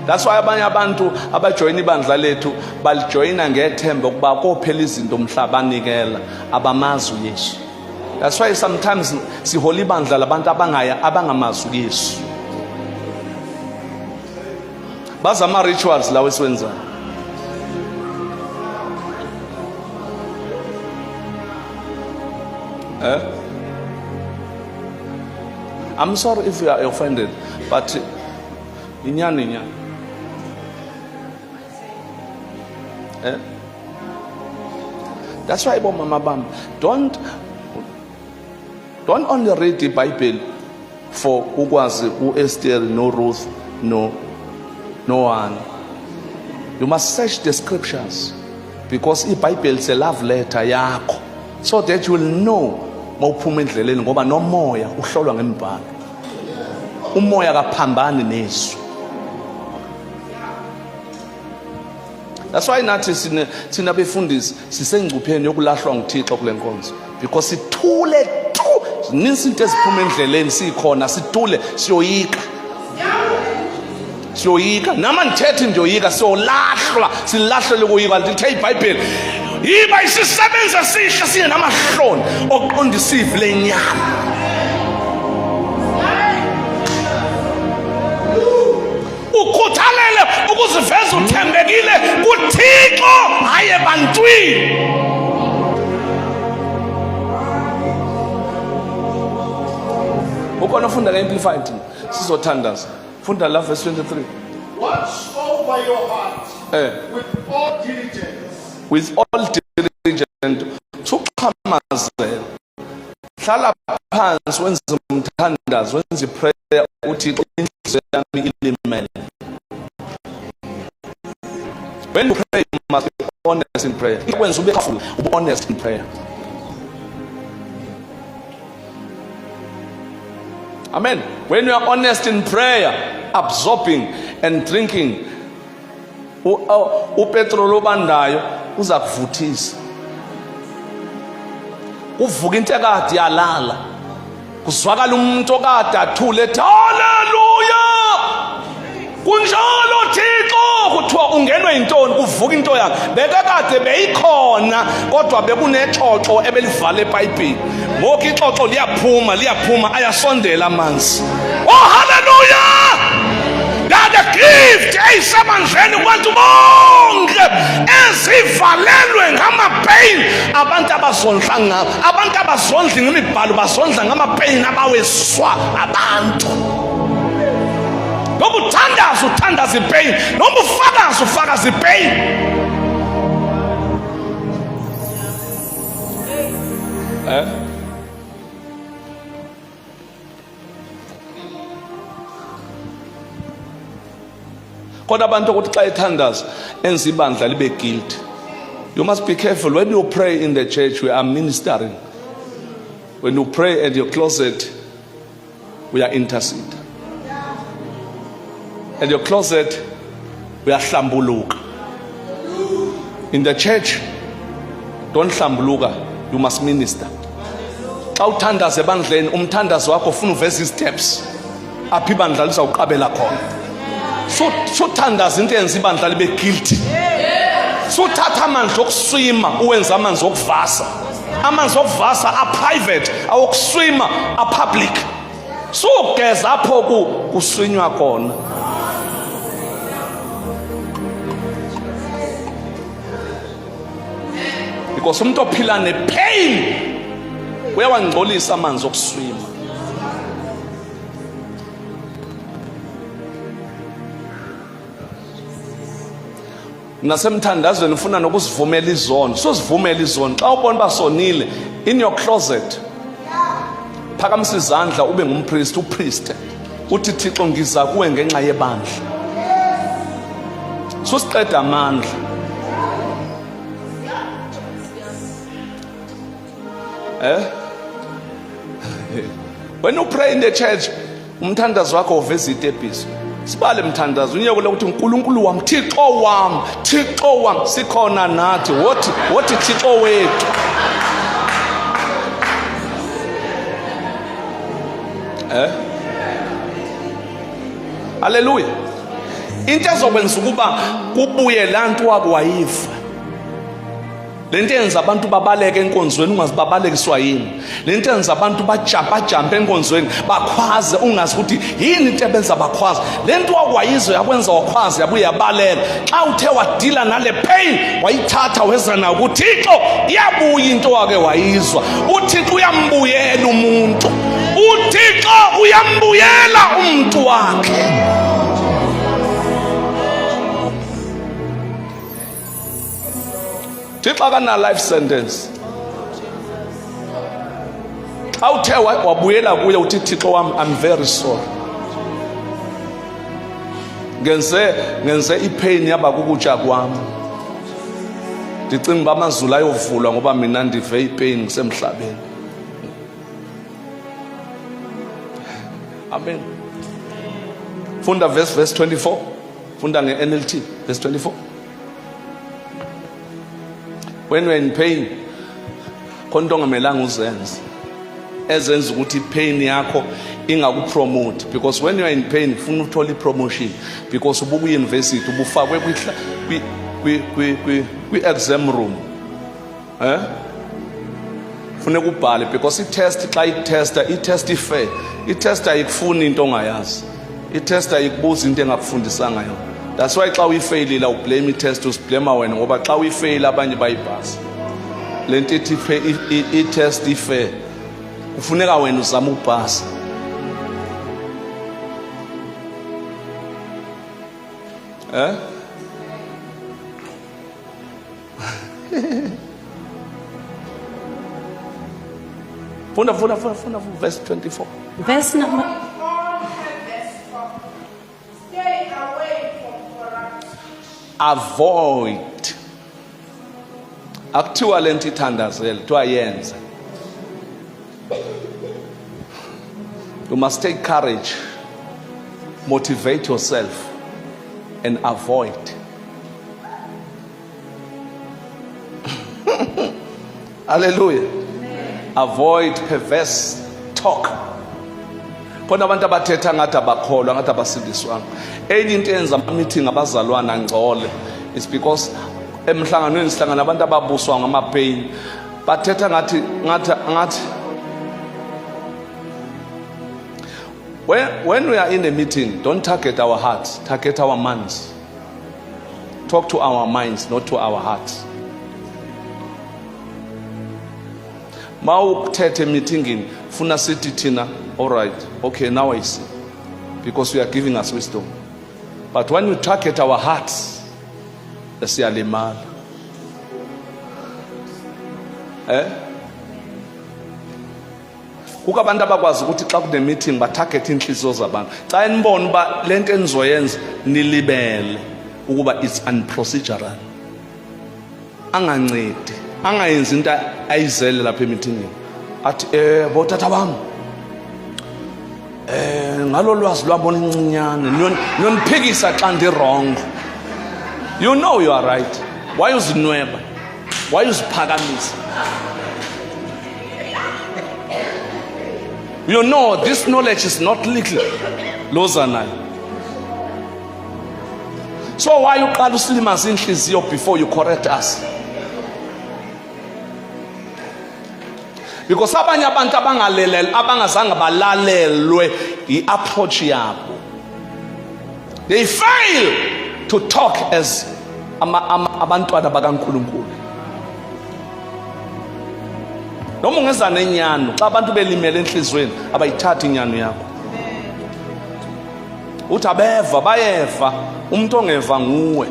S3: That's why abanye abantu abajoyina ibandla lethu balijoyina ngethemba ukuba kophela izinto umhlaba anikela abamazi uYesu. That's why sometimes sihola ibandla labantu abangamazi uYesu. Baza ama rituals lawo esiwenza. I'm sorry if you are offended, but inyani. That's why Mama Bam, don't only read the Bible for ukwazi uEsther, no Ruth, no one. You must search the scriptures because the Bible is a love letter yakho, so that you will know mawuphuma endleleni ngoba nomoya uhlolwa ngembhalo. Umoya kaphambani nesu. That's why nathi sina befundisi sisengcupheni yokulahlwa nguThixo kule nkonzo, because sithule zininzi into eziphuma endleleni sikhona sithule siyoyika nama ndithethe ndiyoyika siyolahlwa silahlele ukuyika. Ndithe iBhayibheli yiba isisebenza sihle siye namahloni oqonda isivi lenyama. Ukhuthalele ukuziveza uthembekile kuThixo hayi ebantwini. Ukhona ufunda ngeAmplified sizothandaza. Funda la verse 23.
S5: Watch over over your heart with all diligence.
S3: With all diligence suqhamazela hlala phansi wenze umthandazo wenze prayer uthi inhliziyo yami ilimele. When you pray, you must be honest in prayer. When you be careful, be honest in prayer. Amen. When you are honest in prayer, absorbing and drinking, upetrol obandayo uza kuvuthisa. Uvuka into ekade yalala. Kuzwakala umuntu okade athule ethi haleluya. Kunjalo Thixo kuthiwa ungenwe intoni kuvuka into yakhe bekakade beyikhona kodwa bekunexoxo ebelivala ePhayibhini ngoku ixoxo liyaphuma ayasondela amanzi. Oh hallelujah, that the gift eyisemandleni kubantu bonke ezivalelwe ngamapain abantu abazondla ngabo abantu abazondla ngemibhalo bazondla ngamapain abaweswa abantu. Noma uthandaza ipain, noma ufakaza ipain. Kodwa abantu ukuthi xa ethandaza enza ibandla libe guilty. You must be careful when you pray in the church. We are ministering. When you pray at your closet, we are interceding. At your closet, we are hlambuluka. In the church, don't hlambuluka, you must minister. Xa uthandaza ebandleni umthandazo wakho ufuna uveze steps apha ibandla lizawuqabela khona. So thandaza into yenza ibandla libe guilty. So thatha amanzi okuswima uwenza amanzi okuvasa. Amanzi okuvasa a private, awokuswima a public. So geza apho kuswinywa khona. Because umuntu ophila nepain uyawangcolisa amanzi okuswima. Nasemthandazweni ufuna nokuzivumela izono. So zivumela izono. Xa ubona basonile in your closet, phakamisa izandla ube ngumpriest, upriest. Uthi Thixo ngiza kuwe ngenxa yebandla. So siqeda amandla. When you pray in the church, umthandazo wakho uveza itepisi. Sibale mthandazo unyoko lokuthi uNkulunkulu wami, Thixo wami, sikhona nathi. What Thixo wethu? Hallelujah. Into ezokwenza ukuba kubuye lantu wakwayiva. Lento yenza abantu babaleke enkonzweni ungazibabalekiswa yini. Lento yenza abantu bajampa enkonzweni bakhwaze ungazi ukuthi yini into ebenza bakhwaze. Lento wakwayizwe yakwenza wakhwaze yabuye yabalela. Xa uthe wadila nale pain wayithatha weza nayo kuThixo iyabuya into wake wayizwa. uThixo uyambuyela umuntu. uThixo uyambuyela umuntu wakhe. Thixo akana life sentence. Xa uthe wabuyela kuye uthi Thixo wami, I'm very sorry. Ngenze ipain yaba kukutsha kwami. Ndicinga uba amazulu ayovulwa ngoba mina ndive ipain ngisemhlabeni. Amen. Funda verse 24. Funda nge-NLT verse 24. When we're in pain, konto ongamelanga uzenze ezenza ukuthi pain yakho ingakupromote, because when you are in pain ufuna uthola ipromotion because ubuku university ubufakwe kwi exam room. Funeka ubhale because i-test xa i-test ifair. I-test ayikufuni into ongayazi. I-test ayikubuza into engakufundisanga yona. That's why xa uyifailile ublame i-test, usiblame wena ngoba xa uyifail abanye bayibhasa. Lento ithi i-test ifair kufuneka wena uzama ukubhasa. Funda verse 24.
S4: Verse number.
S5: All habits of stay away from corrupt.
S3: Avoid. Akuthiwa lento ithandazela, kuthiwa yenze. You must take courage, motivate yourself, and avoid. Hallelujah. Avoid perverse talk. Khona abantu abathetha ngathi abakholwa, ngathi abasindiswanga. Enye into eyenza ama-meeting abazalwana angcole is because emhlanganweni sihlangana abantu ababuswa ngama-pain. Bathetha ngathi when we are in a meeting, don't target our hearts, target our minds. Talk to our minds, not to our hearts. Mawukuthethe meeting funa sithi thina, all right, okay, now I see, because you are giving us wisdom. But when you target our hearts, siyalimala. Kuka abantu abakwazi ukuthi xa kune meeting ba-target inhliziyo zabantu. Xa enibona uba lento enizoyenza nilibele ukuba it's unprocedural, angancedi, angayenzi into ayizele lapha emeetingini athi botata bam ngalo lwazi lwabona incinyane niyoniphikisa xa ndi-wrong. You know you are right. Why uzinweba? Why uziphakamisa? You know this knowledge is not little. Lozanayo. So why you uqala usilimaza inhliziyo before you correct us? Because abanye abantu abangazange balalelwe i-approach yabo. They fail to talk as abantwana bakaNkulunkulu. Noma ungeza nenyano, xa abantu belimele enhlizweni abayithathi inyano yakho. Uthi abeva bayeva, umuntu ongeva nguwe.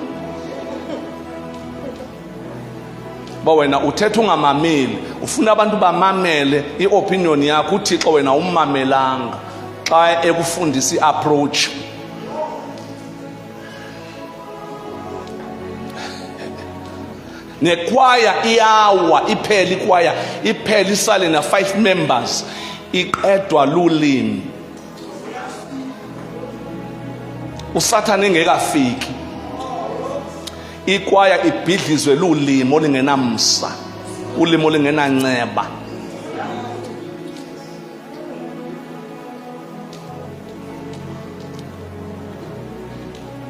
S3: Ba wena uthetha ungamameli, ufuna abantu bamamele i-opinion yakho, uThixo wena ummamelanga xa ekufundisa i-approach. Nekwaya iyawa iphela, ikwaya iphela isale na 5 members, iqedwa lulimi. Usathane engekafiki, ikwaya ibhidlizwe lulimi olingenamsa, ulimi olingenanceba.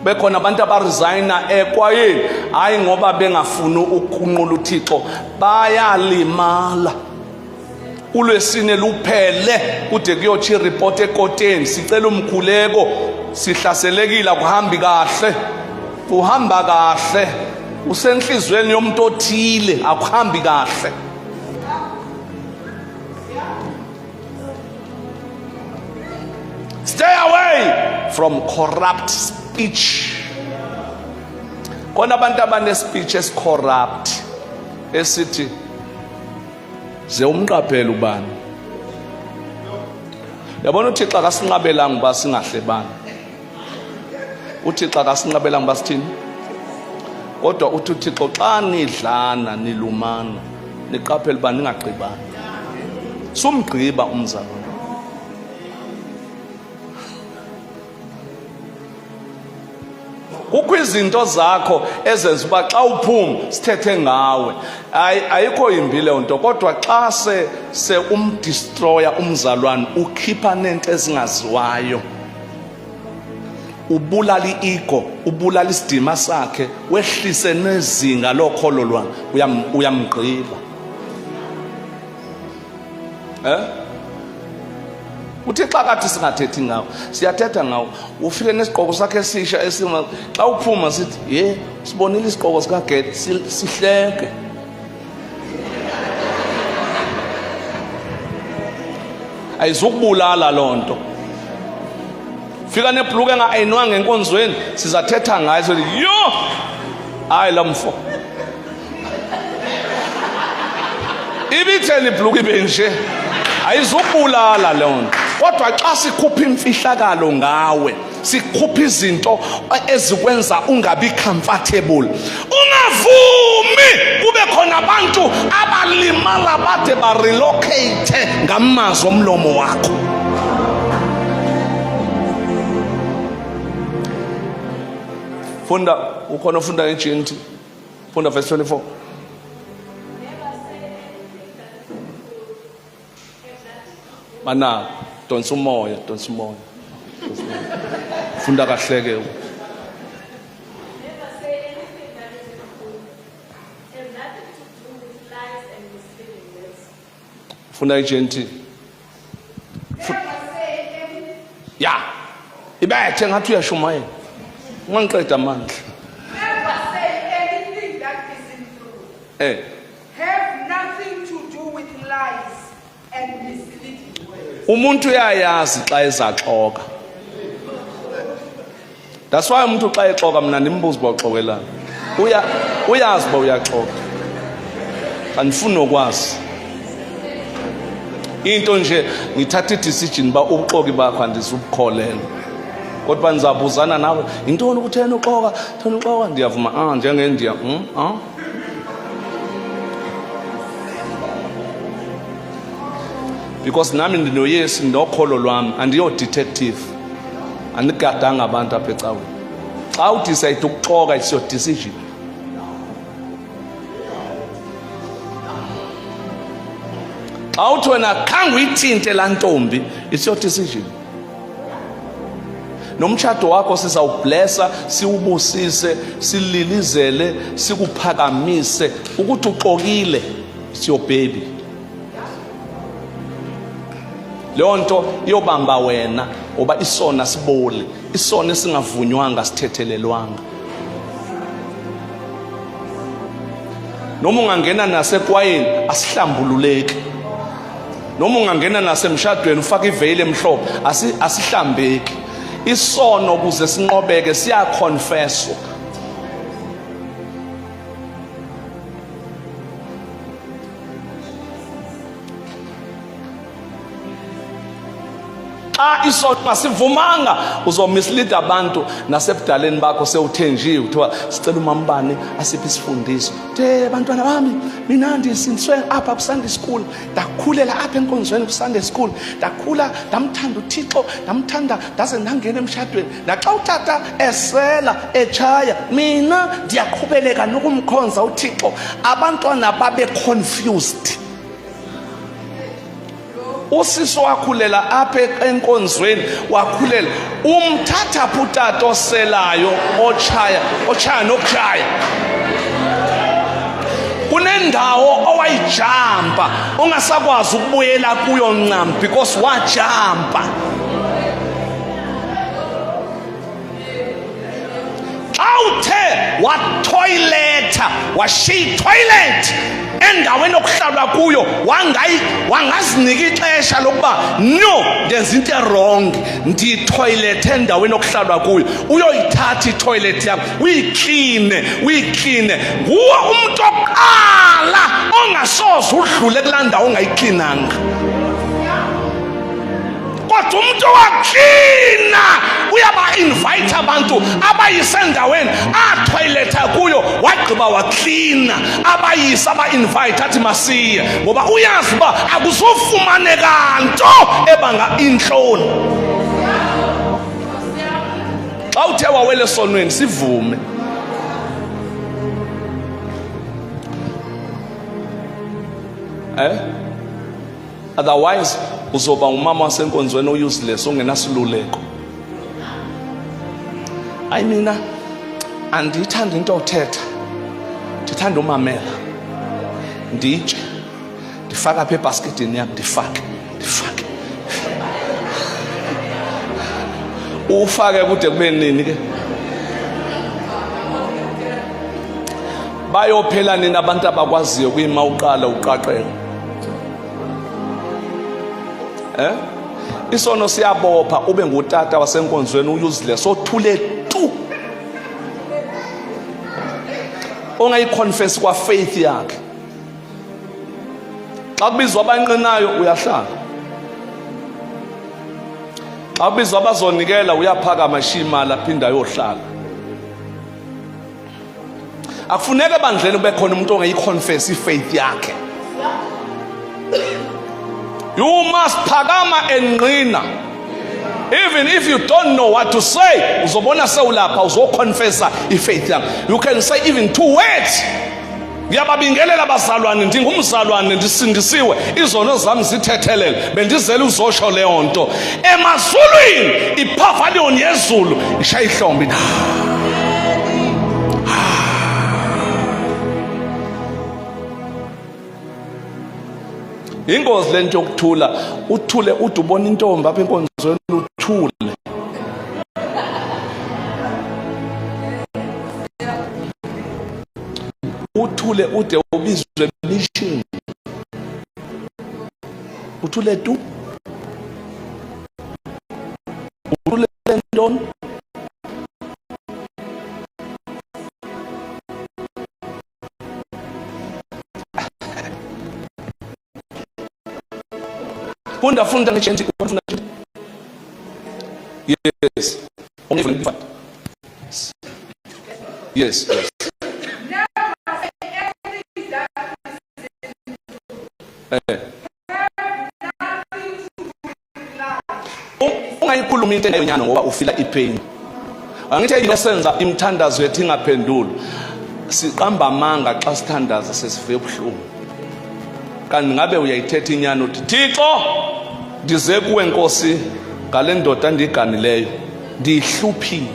S3: Bekhona abantu abaresigna ekwayeni hayi ngoba bengafuni ukunqula uThixo, bayalimala. uLwesine luphele kude kuyothi report ekoteni, sicela umkhuleko, sihlaselekile, akuhambi kahle, uhamba kahle, usenhlizweni yomuntu othile, akuhambi kahle. Stay away from corrupt speech. Kona abantu abane speech es corrupt esithi ze umqaphela ubani. Yabona uThixo akasinqabelanga ba singahlebani. uThixo akasinqabelanga ba sithini? Kodwa uthi uThixo xa nidlana nilumana niqaphele ba ningagqibani. Sumgqiba umzalo. Kukho izinto zakho ezenza uba xa uphuma sithethe ngawe, ayikho yimbi le nto, kodwa xa se umdestroya umzalwane, ukhipha nento ezingaziwayo, ubulala i-ego, ubulala isidima sakhe, wehlise nezinga lokholo lwane, uyamgqiba. Uthi xa kathi singathethi ngawo, siyathetha ngawo, ufike nesigqoko sakhe esisha esima, xa uphuma sithi sibonile isigqoko sikaGet, sihleke. Ayizukubulala loo nto. Fika nebhuluke engayinwanga enkonzweni, sizathetha ngayo, sithi yo hayi lamfo. ibitheni ibhluku ibe nje ayizubulala leyo nto. Kodwa xa sikhupha imfihlakalo ngawe, sikhupha izinto ezikwenza ungabi comfortable, ungavumi kube khona abantu abalimala bade barelocate ngamazwi omlomo wakho. Funda ukhona ufunda eGNT. Funda verse 24. Mana donsa umoya. Funda kahle ke.
S6: Never say anything that is true. Has nothing to do with lies and misleading words.
S3: Funda eGNT.
S5: Never say anything.
S3: Ya. Ibethe ngathi uyashumayela. Ungangiqeda amandla.
S5: Never say anything that isn't true. Have nothing to do with lies and misleading words.
S3: Umuntu uyayazi xa ezaxoka. That's why umuntu xa exoka mina nimbuza uba uxokelana. Uyazi uba uyaxoka. Andifuni nokwazi. Into nje ngithatha i-decision ba ubuxoki bakho andizubukholela. Kodwa nizabuzana nawe, intoni ukuthi yena uxoka, thona uxoka, ndiyavuma njengendiya. Because nami ndinoyesi ndokholo lwami, andiyo detective. Andigadanga abantu apha ecaweni. Xa udecide ukuxoka, it's your decision. Xa uthi wena khange uyithinte laa ntombi, it's your decision. Nomtshato wakho sizawublessa, siwubusise, sililizele, sikuphakamise ukuthi uxokile, it's your baby. Leyo nto iyobamba wena oba isona sibole, isona esingavunywanga sithethelelwanga. Noma ungangena nasekwayeni asihlambululeki. Noma ungangena nasemshadweni ufaka iveyili emhlophe asihlambeki. Isono kuze sinqobeke siyaconfesswa. Xa isono masivumanga uzomislead abantu nasebudaleni bakho sewuthenjiwe kuthiwa sicela umambane asiphi isifundiso. Bantwana bami, mina ndisindiswe apha ku-Sunday school, ndakhulela apha enkonzweni ku-Sunday school, ndakhula ndamthanda uThixo, ndamthanda ndaze ndangena emshadweni. Naxa utata esela etshaya, mina ndiyaqhubeleka nokumkhonza uThixo. Abantwana babe confused. Usisi wakhulela apha enkonzweni, wakhulela umthatha phutata oselayo ochaya nokutshaya. Kunendawo owayijampa ungasakwazi ukubuyela kuyo ncam because wajampa. Xa uthe watoiletha washiya itoilet endaweni okuhlalwa kuyo, wangazinika ixesha lokuba no, ndenza into wrong, ndiyitoilet endaweni okuhlalwa kuyo, uyoyithatha itoilet yakho uyikline. Nguwe umuntu oqala ongasoze udlule kulaa ndawo ongayiklinanga. Kodwa umuntu waklina uyaba-invite abantu abayise endaweni atoiletha kuyo, wagqiba waklina abayise aba-invite athi masiye, ngoba uyazi uba akuzufumaneka nto ebanga intloni. Xa uthe wawele esonweni sivume. Otherwise uzoba umama wasenkonzweni useless, ungenasiluleko. Hayi mina andiyithanda into othetha, ndithanda umamela, nditshe, ndifake apha ebhasketini yam, ndifake ufake kude kube nini ke? Bayophela nini abantu abakwaziyo kuyima uqala uqaqeka? Isono siyabopha ube ngutata wasenkonzweni useless, othule tu, ongayiconfess kwa faith yakhe. Xa kubizwa abanqinayo uyahlala. Xa kubizwa abazonikela uyaphakama shimala aphinda ayohlala. Akufuneke bandleni kube khona umuntu ongayiconfess ifaith yakhe. You must phakama enqina. Even if you don't know what to say, uzobona sewulapha uzoconfessa ifaith yakho. You can say even 2 words. Ngiyababingelela bazalwane, ndingumzalwane ndisindisiwe, izono zami zithethelele, bendizele uzosho leyo nto. Emazulwini ipavilion yezulu ishaya ihlombe. Ingozi lento yokuthula, uthule ude ubona intombi apha enkonzweni uthule. Uthule ude ubizwe mission. Uthule tu. Uthule ntoni? Funda ngechange ufuna. Yes. Yes. Ungayikhuluma into enyana ngoba ufila ipain. Angithi iyasenza imthandazo yethu ingaphenduli. Siqamba amanga xa sithandaza sesive ubuhlungu. Kanti ngabe uyayithetha inyana uthi Thixo ndize kuwe Nkosi ngale ndoda ndiganileyo. Ndihluphile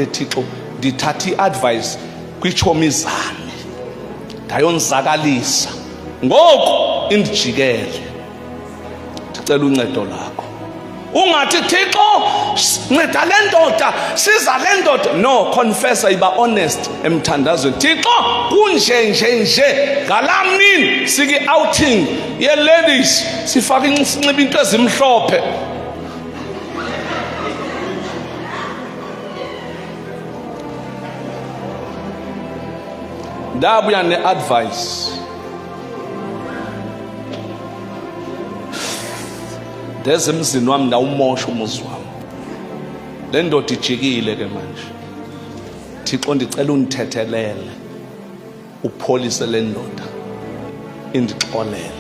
S3: Thixo, ndithatha iadvice kwichomi zami. Ndayonzakalisa. Ngoku indijikele. Ndicela uncedo lakho. Ungathi Thixo nceda le ndoda, siza le ndoda. No, confessa, iba honest emthandazweni. Thixo kunje ngalamini siki outing ye ladies sifaka inxiba into ezimhlophe. Ndabuya ne-advice. Ndeze emzini wami ndawumosha umuzi wami. Le ndoda ijikile ke manje. Thixo ndicela undithethelele. Upholise le ndoda. Indixolele.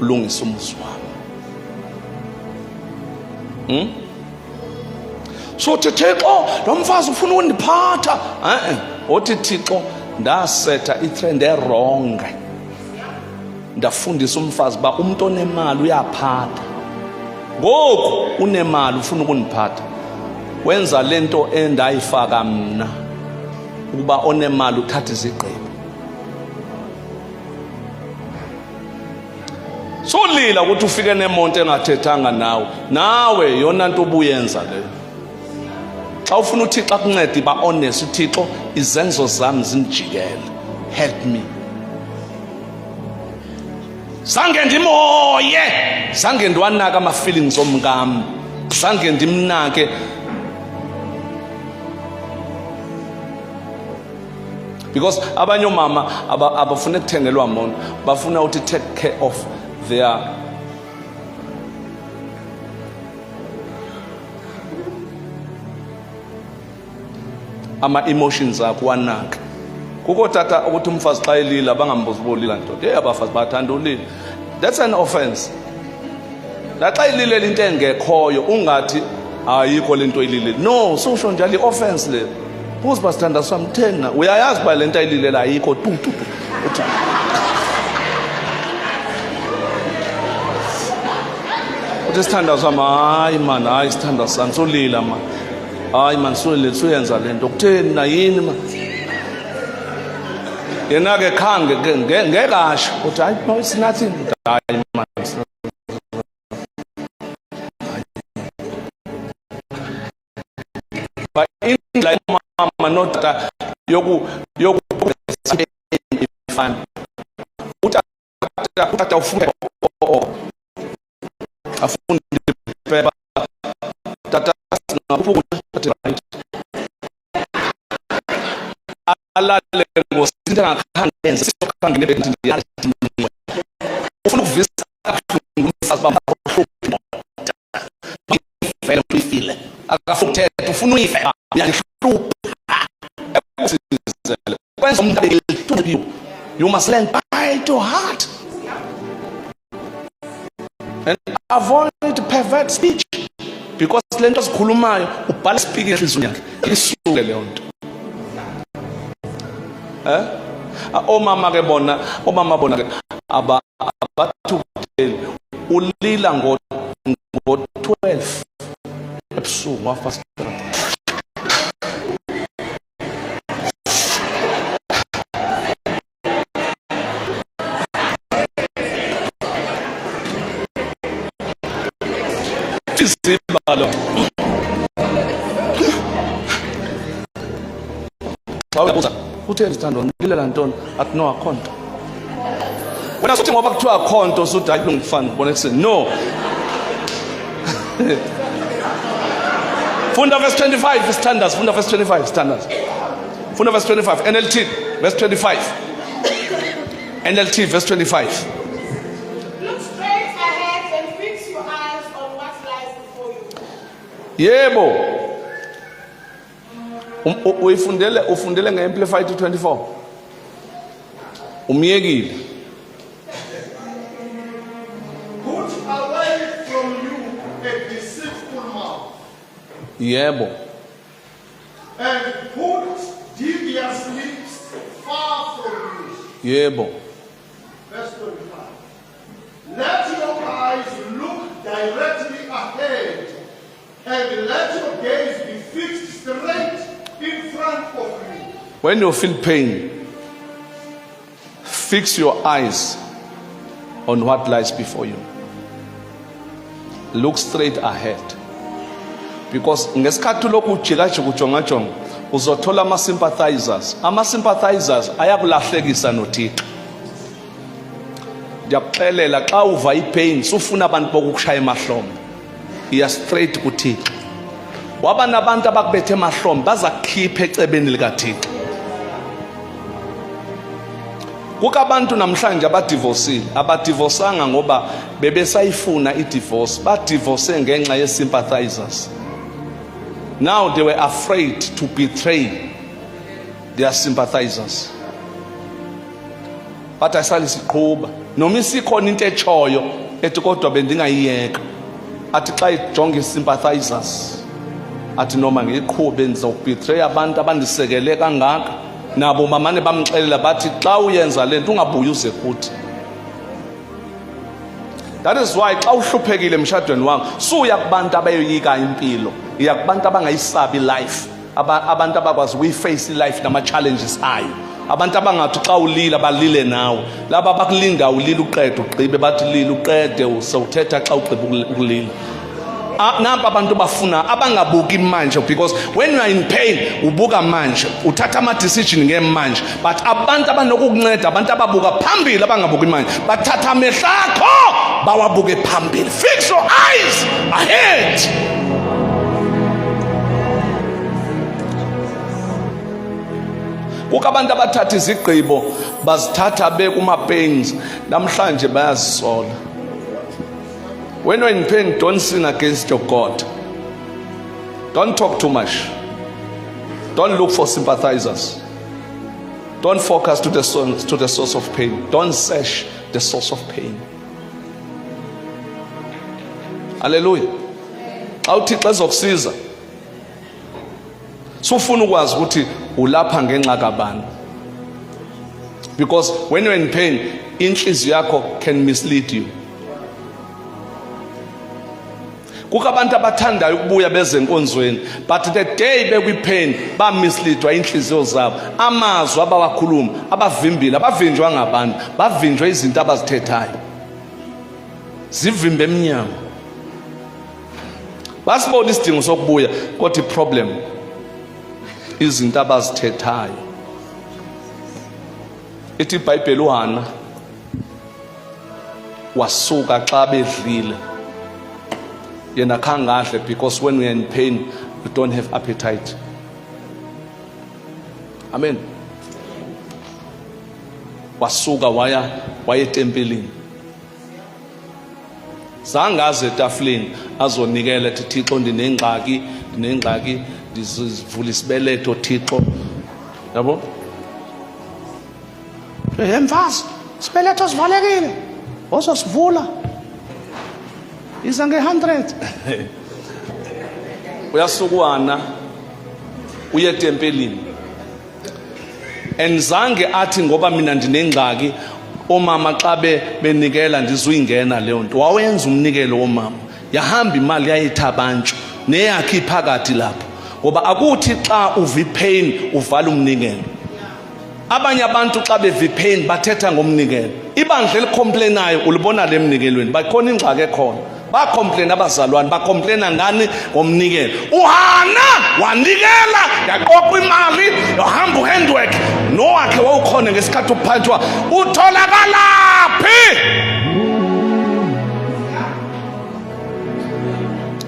S3: Ulungise umuzi wami. So Thixo lo mfazi ufuna undiphatha. Othi Thixo ndasetha itrend wrong. Ndafundisa umfazi ba umuntu onemali uyaphatha. Ngoku unemali ufuna ukuniphatha. Wenza lento endayifaka mina ukuba onemali uthatha izigqibo. Solila ukuthi ufike nemonto engathethanga nawe yona nto obuyenza leyo. Xa ufuna uThixo akuncede ba honest, uThixo izenzo zami zinjikele, help me. Zange ndimoye, zange ndiwanaka ama feelings omkami, zange ndimnake. Because abanye mama abafuna ukuthengelwa monto, bafuna uthi take care of their ama emotions akho wanaka. Kuko tata ukuthi umfazi xa elila bangambuzi bolila nto. Abafazi bathanda ulila. That's an offense. La xa ililela into engekhoyo ungathi ayikho lento ilile. No, sosho njalo i-offense le. Phoze basithanda samthena. Uyayazi ba lento ayililela ayikho tu. Uthi sithanda sami hayi man, hayi sithanda sami solila man. Hayi man suyenza lento kutheni na yini man. Yena ke khange ngekasho uthi hayi no, it's nothing. Hayi man, but in like mama not yoku fan utata ufunda afunde pepa tata ngaphuka right alale ngosinda ngakhangenza sokhange nebendiyali uyifile akafuthetha ufuna uyife uyangihlupha kwenza umuntu abelituyo. You must learn by to heart and avoid pervert speech, because lento sikhulumayo ubhala speak enhlizweni yakhe isuke leyo nto. Omama ke bona ke abathukeli ulila ngo-12 ebusuku wafast. Isibalo Wabuza utheni sithando ngilela ntoni athi no akhonto. Wena sothi ngoba kuthiwa akhonto sothi hayi ngifana ubona ekseni no. Funda verse 25 standards, funda verse 25 standards. Funda verse 25 NLT verse 25. NLT verse 25.
S5: Look straight ahead and fix your eyes on what lies before you.
S3: Yebo. Ufundele nge-Amplified 24. Umyekile.
S7: Put away from you a deceitful mouth.
S3: Yebo.
S7: And put devious lips far from you.
S3: Yebo.
S7: Verse 25. Let your eyes look directly ahead, and let your gaze be fixed straight in front of you.
S3: When you feel pain, fix your eyes on what lies before you. Look straight ahead. Because ngesikhathi lokhu ujikajika ujongajonga uzothola ama-sympathizers. Ama-sympathizers ayakulahlekisa noThixo. Ndiyakuxelela xa uva ipain sufuna abantu bokukushaya emahlombe. Iya straight kuThixo. Waba nabantu abakubethe emahlombe bazakukhipha ecebeni likaThixo. Kuka abantu namhlanje abadivosanga ngoba bebesayifuna idivorce, badivorce ngenxa ye-sympathizers. Now they were afraid to betray their sympathizers. But asali siqhuba noma isikhona into echoyo ethi kodwa bendingayiyeka athi xa ijonga i-sympathizers athi noma ngiqhube ndizobetray abantu abandisekele kangaka nabo mamane bamxelela bathi xa uyenza lento ungabuyi uze kuthi. That is why xa uhluphekile emshadweni wakho suya kubantu abayoyika impilo, iya kubantu abangayisabi life, abantu abakwazi ukuyiface life nama-challenges ayo, abantu abangathi xa ulila balile nawe, laba bakulinda ulile uqede ugqibe bathi lila uqede usawuthetha xa ugqibe ukulila. Nampa abantu bafuna abangabuki manje, because when you are in pain ubuka manje uthatha ama-decision ngemanje, but abantu abanokukunceda abantu ababuka phambili abangabuki manje bathatha amehlo akho bawabuke phambili. Fix your eyes ahead. Kuka abantu abathatha izigqibo bazithatha bekuma-pains namhlanje bayazisola. When you're in pain, don't sin against your God. Don't talk too much. Don't look for sympathizers. Don't focus to the source of pain. Don't search the source of pain. Hallelujah. Awuthixo ezokusiza. Sufuna ukwazi ukuthi ulapha ngenxa kabani. Because when you're in pain, inhliziyo yakho can mislead you. Kuka abantu abathandayo ukubuya beze enkonzweni, but the day bekwi-pain bamisleadwa inhliziyo zabo, amazwi abawakhuluma abavimbile, abavinjwa ngabantu, bavinjwa izinto abazithethayo, zivimbe emnyango. Basibona isidingo sokubuya kodwa i-problem izinto abazithethayo. Ithi iBhayibheli uHana wasuka xa bedlile. Yena khangahle, because when we are in pain we don't have appetite. Amen. Wasuka waya etempelini. zangaze etafuleni azonikela ethi Thixo ndinengxaki ndizivula isibeletho Thixo, yabo. Mfazi, isibeletho sivalekile, ozosivula iza nge-100. Uyasukwana uye tempelini, enzange athi ngoba mina ndinengxaki omama xa benikela ndizuyingena leyo nto. Wawenza umnikelo womama, yahamba imali yayitha abantu neyakhe iphakathi lapho, ngoba akuthi xa uvipain uvala umnikelo. Abanye abantu xa bevipain bathetha ngomnikelo. Ibandla elikhomplenayo ulibona le mnikelweni, bakhona ingxaki ekhona. Bakomplain abazalwane, bakomplaina ngani ngomnikelo. uHana wanikela yaqoqa imali yohamba uhandwork nowakhe wawukhona ngesikhathi uphathwa utholakalaphi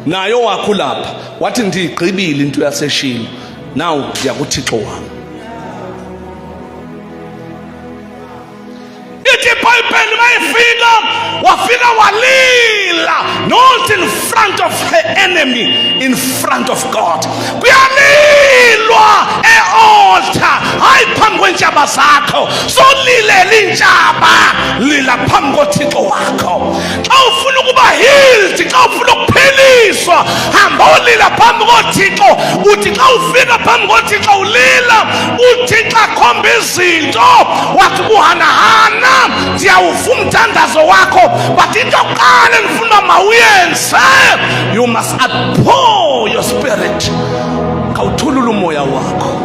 S3: nayo wakho lapha wathi ndigqibile into yaseshilo, now ndiya kuThixo wami. Ithi iBhayibheli mayifika wafika walila, not in front of her enemy, in front of God. Kuyalilwa e-altar, hayi phambi kweentshaba zakho. Solilela iintshaba, lila phambi koThixo wakho. Xa ufuna ukuba healed, xa ufuna ukupheliswa, hamba ulila phambi koThixo. Uthi xa ufika phambi koThixo ulila, uThixo akhomba izinto. Wathi kuHana, ndiyawuva umthandazo wakho, but into yokuqala endifuna mawuyenze, you must outpour your spirit. Khawuthulula umoya wakho.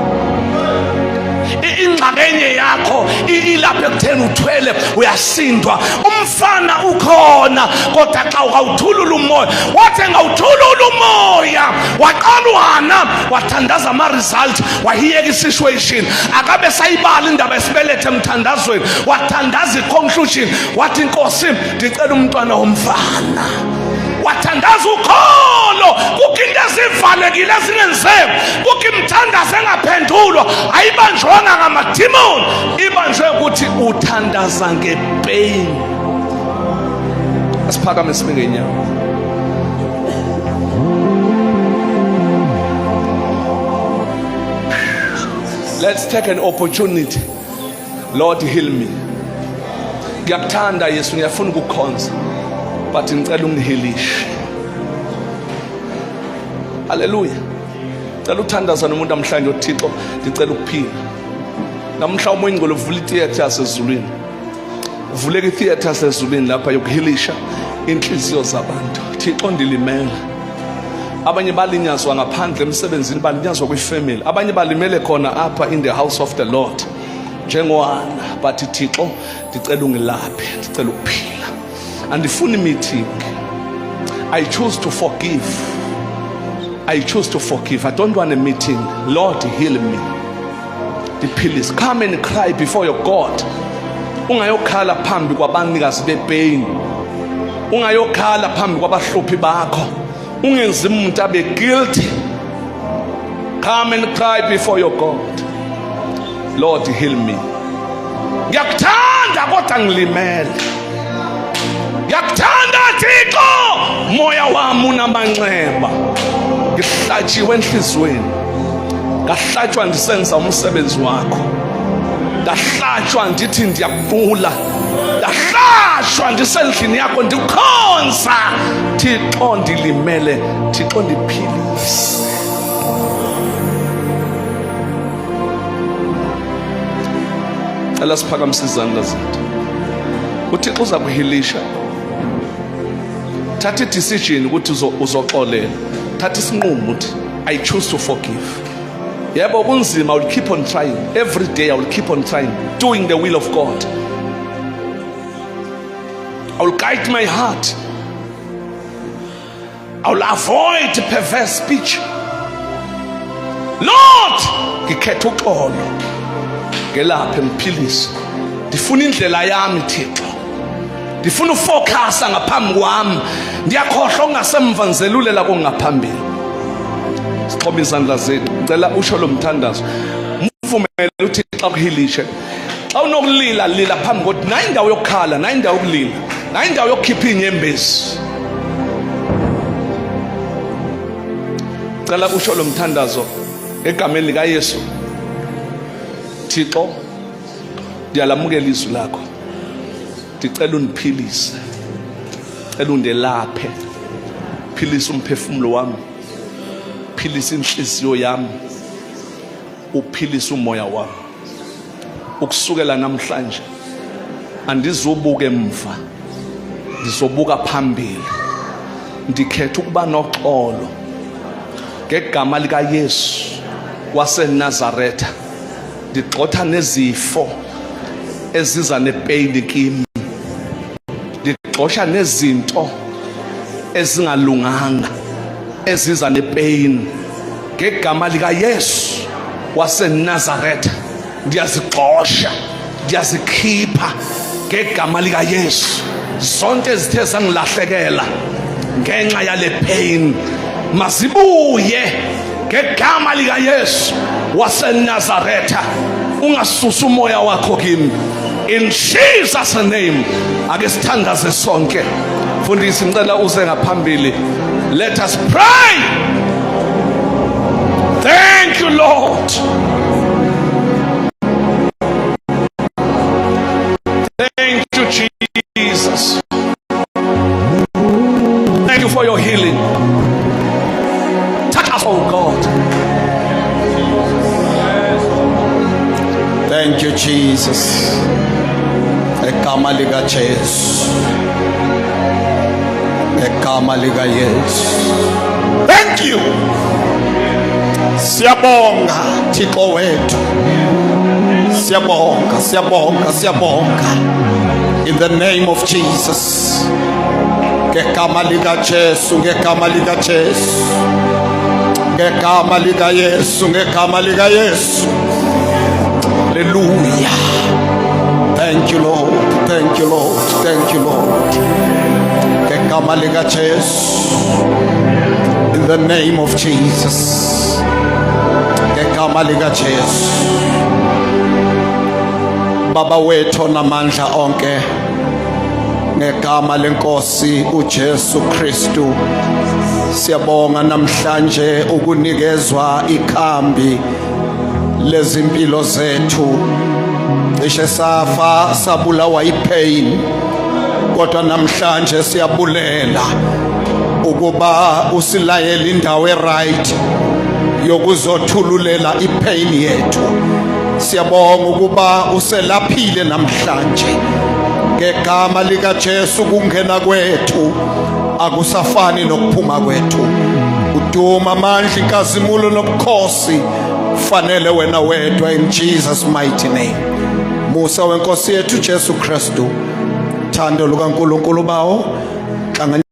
S3: Ingxakenye yakho ilapha ekutheni uthwele uyasindwa. Umfana ukhona kodwa xa ukawuthulula umoya, wathi ngawuthulula umoya, waqala uHana wathandaza ama-result, wahiyeka i-situation, akabe sayibala indaba yesibeletho emthandazweni, wathandaza i-conclusion, wathi Nkosi ndicela umntwana womfana. Wathandaza ukholo, kukho into ezivalekile ezingenzeki, kukho imthandazo engaphendulwa, ayibanjwanga ngamadimoni, ibanjwe ukuthi uthandaza ngepain. Asiphakame sibe ngeenyawo. Let's take an opportunity. Lord, heal me. Ngiyakuthanda Yesu, ngiyafuna ukukhonza, but ngicela ungihelishe. Haleluya. Ngicela uthandaza nomuntu namhlanje uThixo, ngicela ukuphila. Namhla umoya ngolo vula itheater yasezulwini. Uvuleke itheater yasezulwini lapha yokuhelisha inhliziyo zabantu. Thixo ndilimela. Abanye balinyazwa ngaphandle emsebenzini, balinyazwa kwifamily. Abanye balimele khona apha in the house of the Lord. Njengohana, but Thixo ngicela ungilaphe, ngicela ukuphila. Andifuni meeting. I choose to forgive. I choose to forgive. I don't want a meeting. Lord, heal me. Please come and cry before your God. Ungayokhala phambi kwabanikazi bepain. Ungayokhala phambi kwabahluphi bakho. Ungenzi umuntu abe guilty. Come and cry before your God. Lord, heal me. Ngiyakuthanda kodwa ngilimele. Ngiyakuthanda Thixo, moya wami unamanxeba. Ngihlatshiwe enhlizweni. Ngahlatshwa ndisenza umsebenzi wakho. Ngahlatshwa ndithi ndiyakubula. Ngahlatshwa ndisendlini yakho ndikhonza. Thixo ndilimele, Thixo ndiphilise. Cela siphakamise izandla zethu. uThixo uza kuhilisha. Thatha decision ukuthi uzoxolela. Thatha isinqumo ukuthi I choose to forgive. Yebo kunzima, I will keep on trying. Every day I will keep on trying, doing the will of God. I will guide my heart. I will avoid perverse speech. Lord, ngikhetha uxolo. Ngelaphe mphilisi. Ndifuna indlela yami Thixo. Ndifuna ufocus ngaphambi kwami. Ndiyakhohlwa ungasemva ngizelulela kongaphambili. Sixhobe izandla zethu. Ngicela usho lo mthandazo. Mvumele uThixo akuhilishe. Xa unokulila lila phambi kodwa nayi indawo yokukhala, nayi indawo yokulila, nayi indawo yokukhipha inyembezi. Ngicela usho lo mthandazo egameni lika Yesu. Thixo, ndiyalamukela izwi lakho. Ndicela uniphilise. Cela undelaphe. Philisa umphefumulo wami. Philisa inhliziyo yami. Uphilisa umoya wami. Ukusukela namhlanje andizobuka emva, ndizobuka phambili. Ndikhetha ukuba noxolo ngegama lika Yesu waseNazaretha. Ndigxotha nezifo eziza nepain kimi. Ndigxosha nezinto ezingalunganga eziza nepain ngegama lika Yesu waseNazaretha. Ndiyazigxosha, ndiyazikhipha ngegama lika Yesu. Zonke ezithe zangilahlekela ngenxa yale pain mazibuye ngegama lika Yesu waseNazaretha. Ungasusa umoya wakho kimi in Jesus name. Ake sithandaze sonke. Mfundisi ngicela uze ngaphambili. Let us pray. Thank you Lord. Thank you Jesus. Thank you for your healing. Touch us, oh God.
S1: Thank you Jesus. Egama lika Jesu. Egama lika Yesu. Thank you. Siyabonga Thixo wethu. Siyabonga, siyabonga, siyabonga. In the name of Jesus. Ngegama lika Jesu, ngegama lika Jesu. Ngegama lika Yesu, ngegama lika Yesu. Hallelujah. Thank you Lord, thank you Lord, thank you Lord. Ngegama lika Jesu. In the name of Jesus. Ngegama lika Jesu. Baba wethu namandla onke, ngegama lenkosi uJesu Kristu, siyabonga namhlanje ukunikezwa ikhambi lezimpilo zethu. Cishe safa, sabulawa ipain, kodwa namhlanje siyabulela ukuba usilayele indawo right yokuzothululela ipain yethu. Siyabonga ukuba uselaphile namhlanje. Ngegama lika Jesu kungena kwethu akusafani nokuphuma kwethu. Uduma, amandla, inkazimulo nobukhosi fanele wena wedwa in Jesus mighty name. Musa wenkosi yethu Jesu Kristu, thando lukaNkulunkulu bawo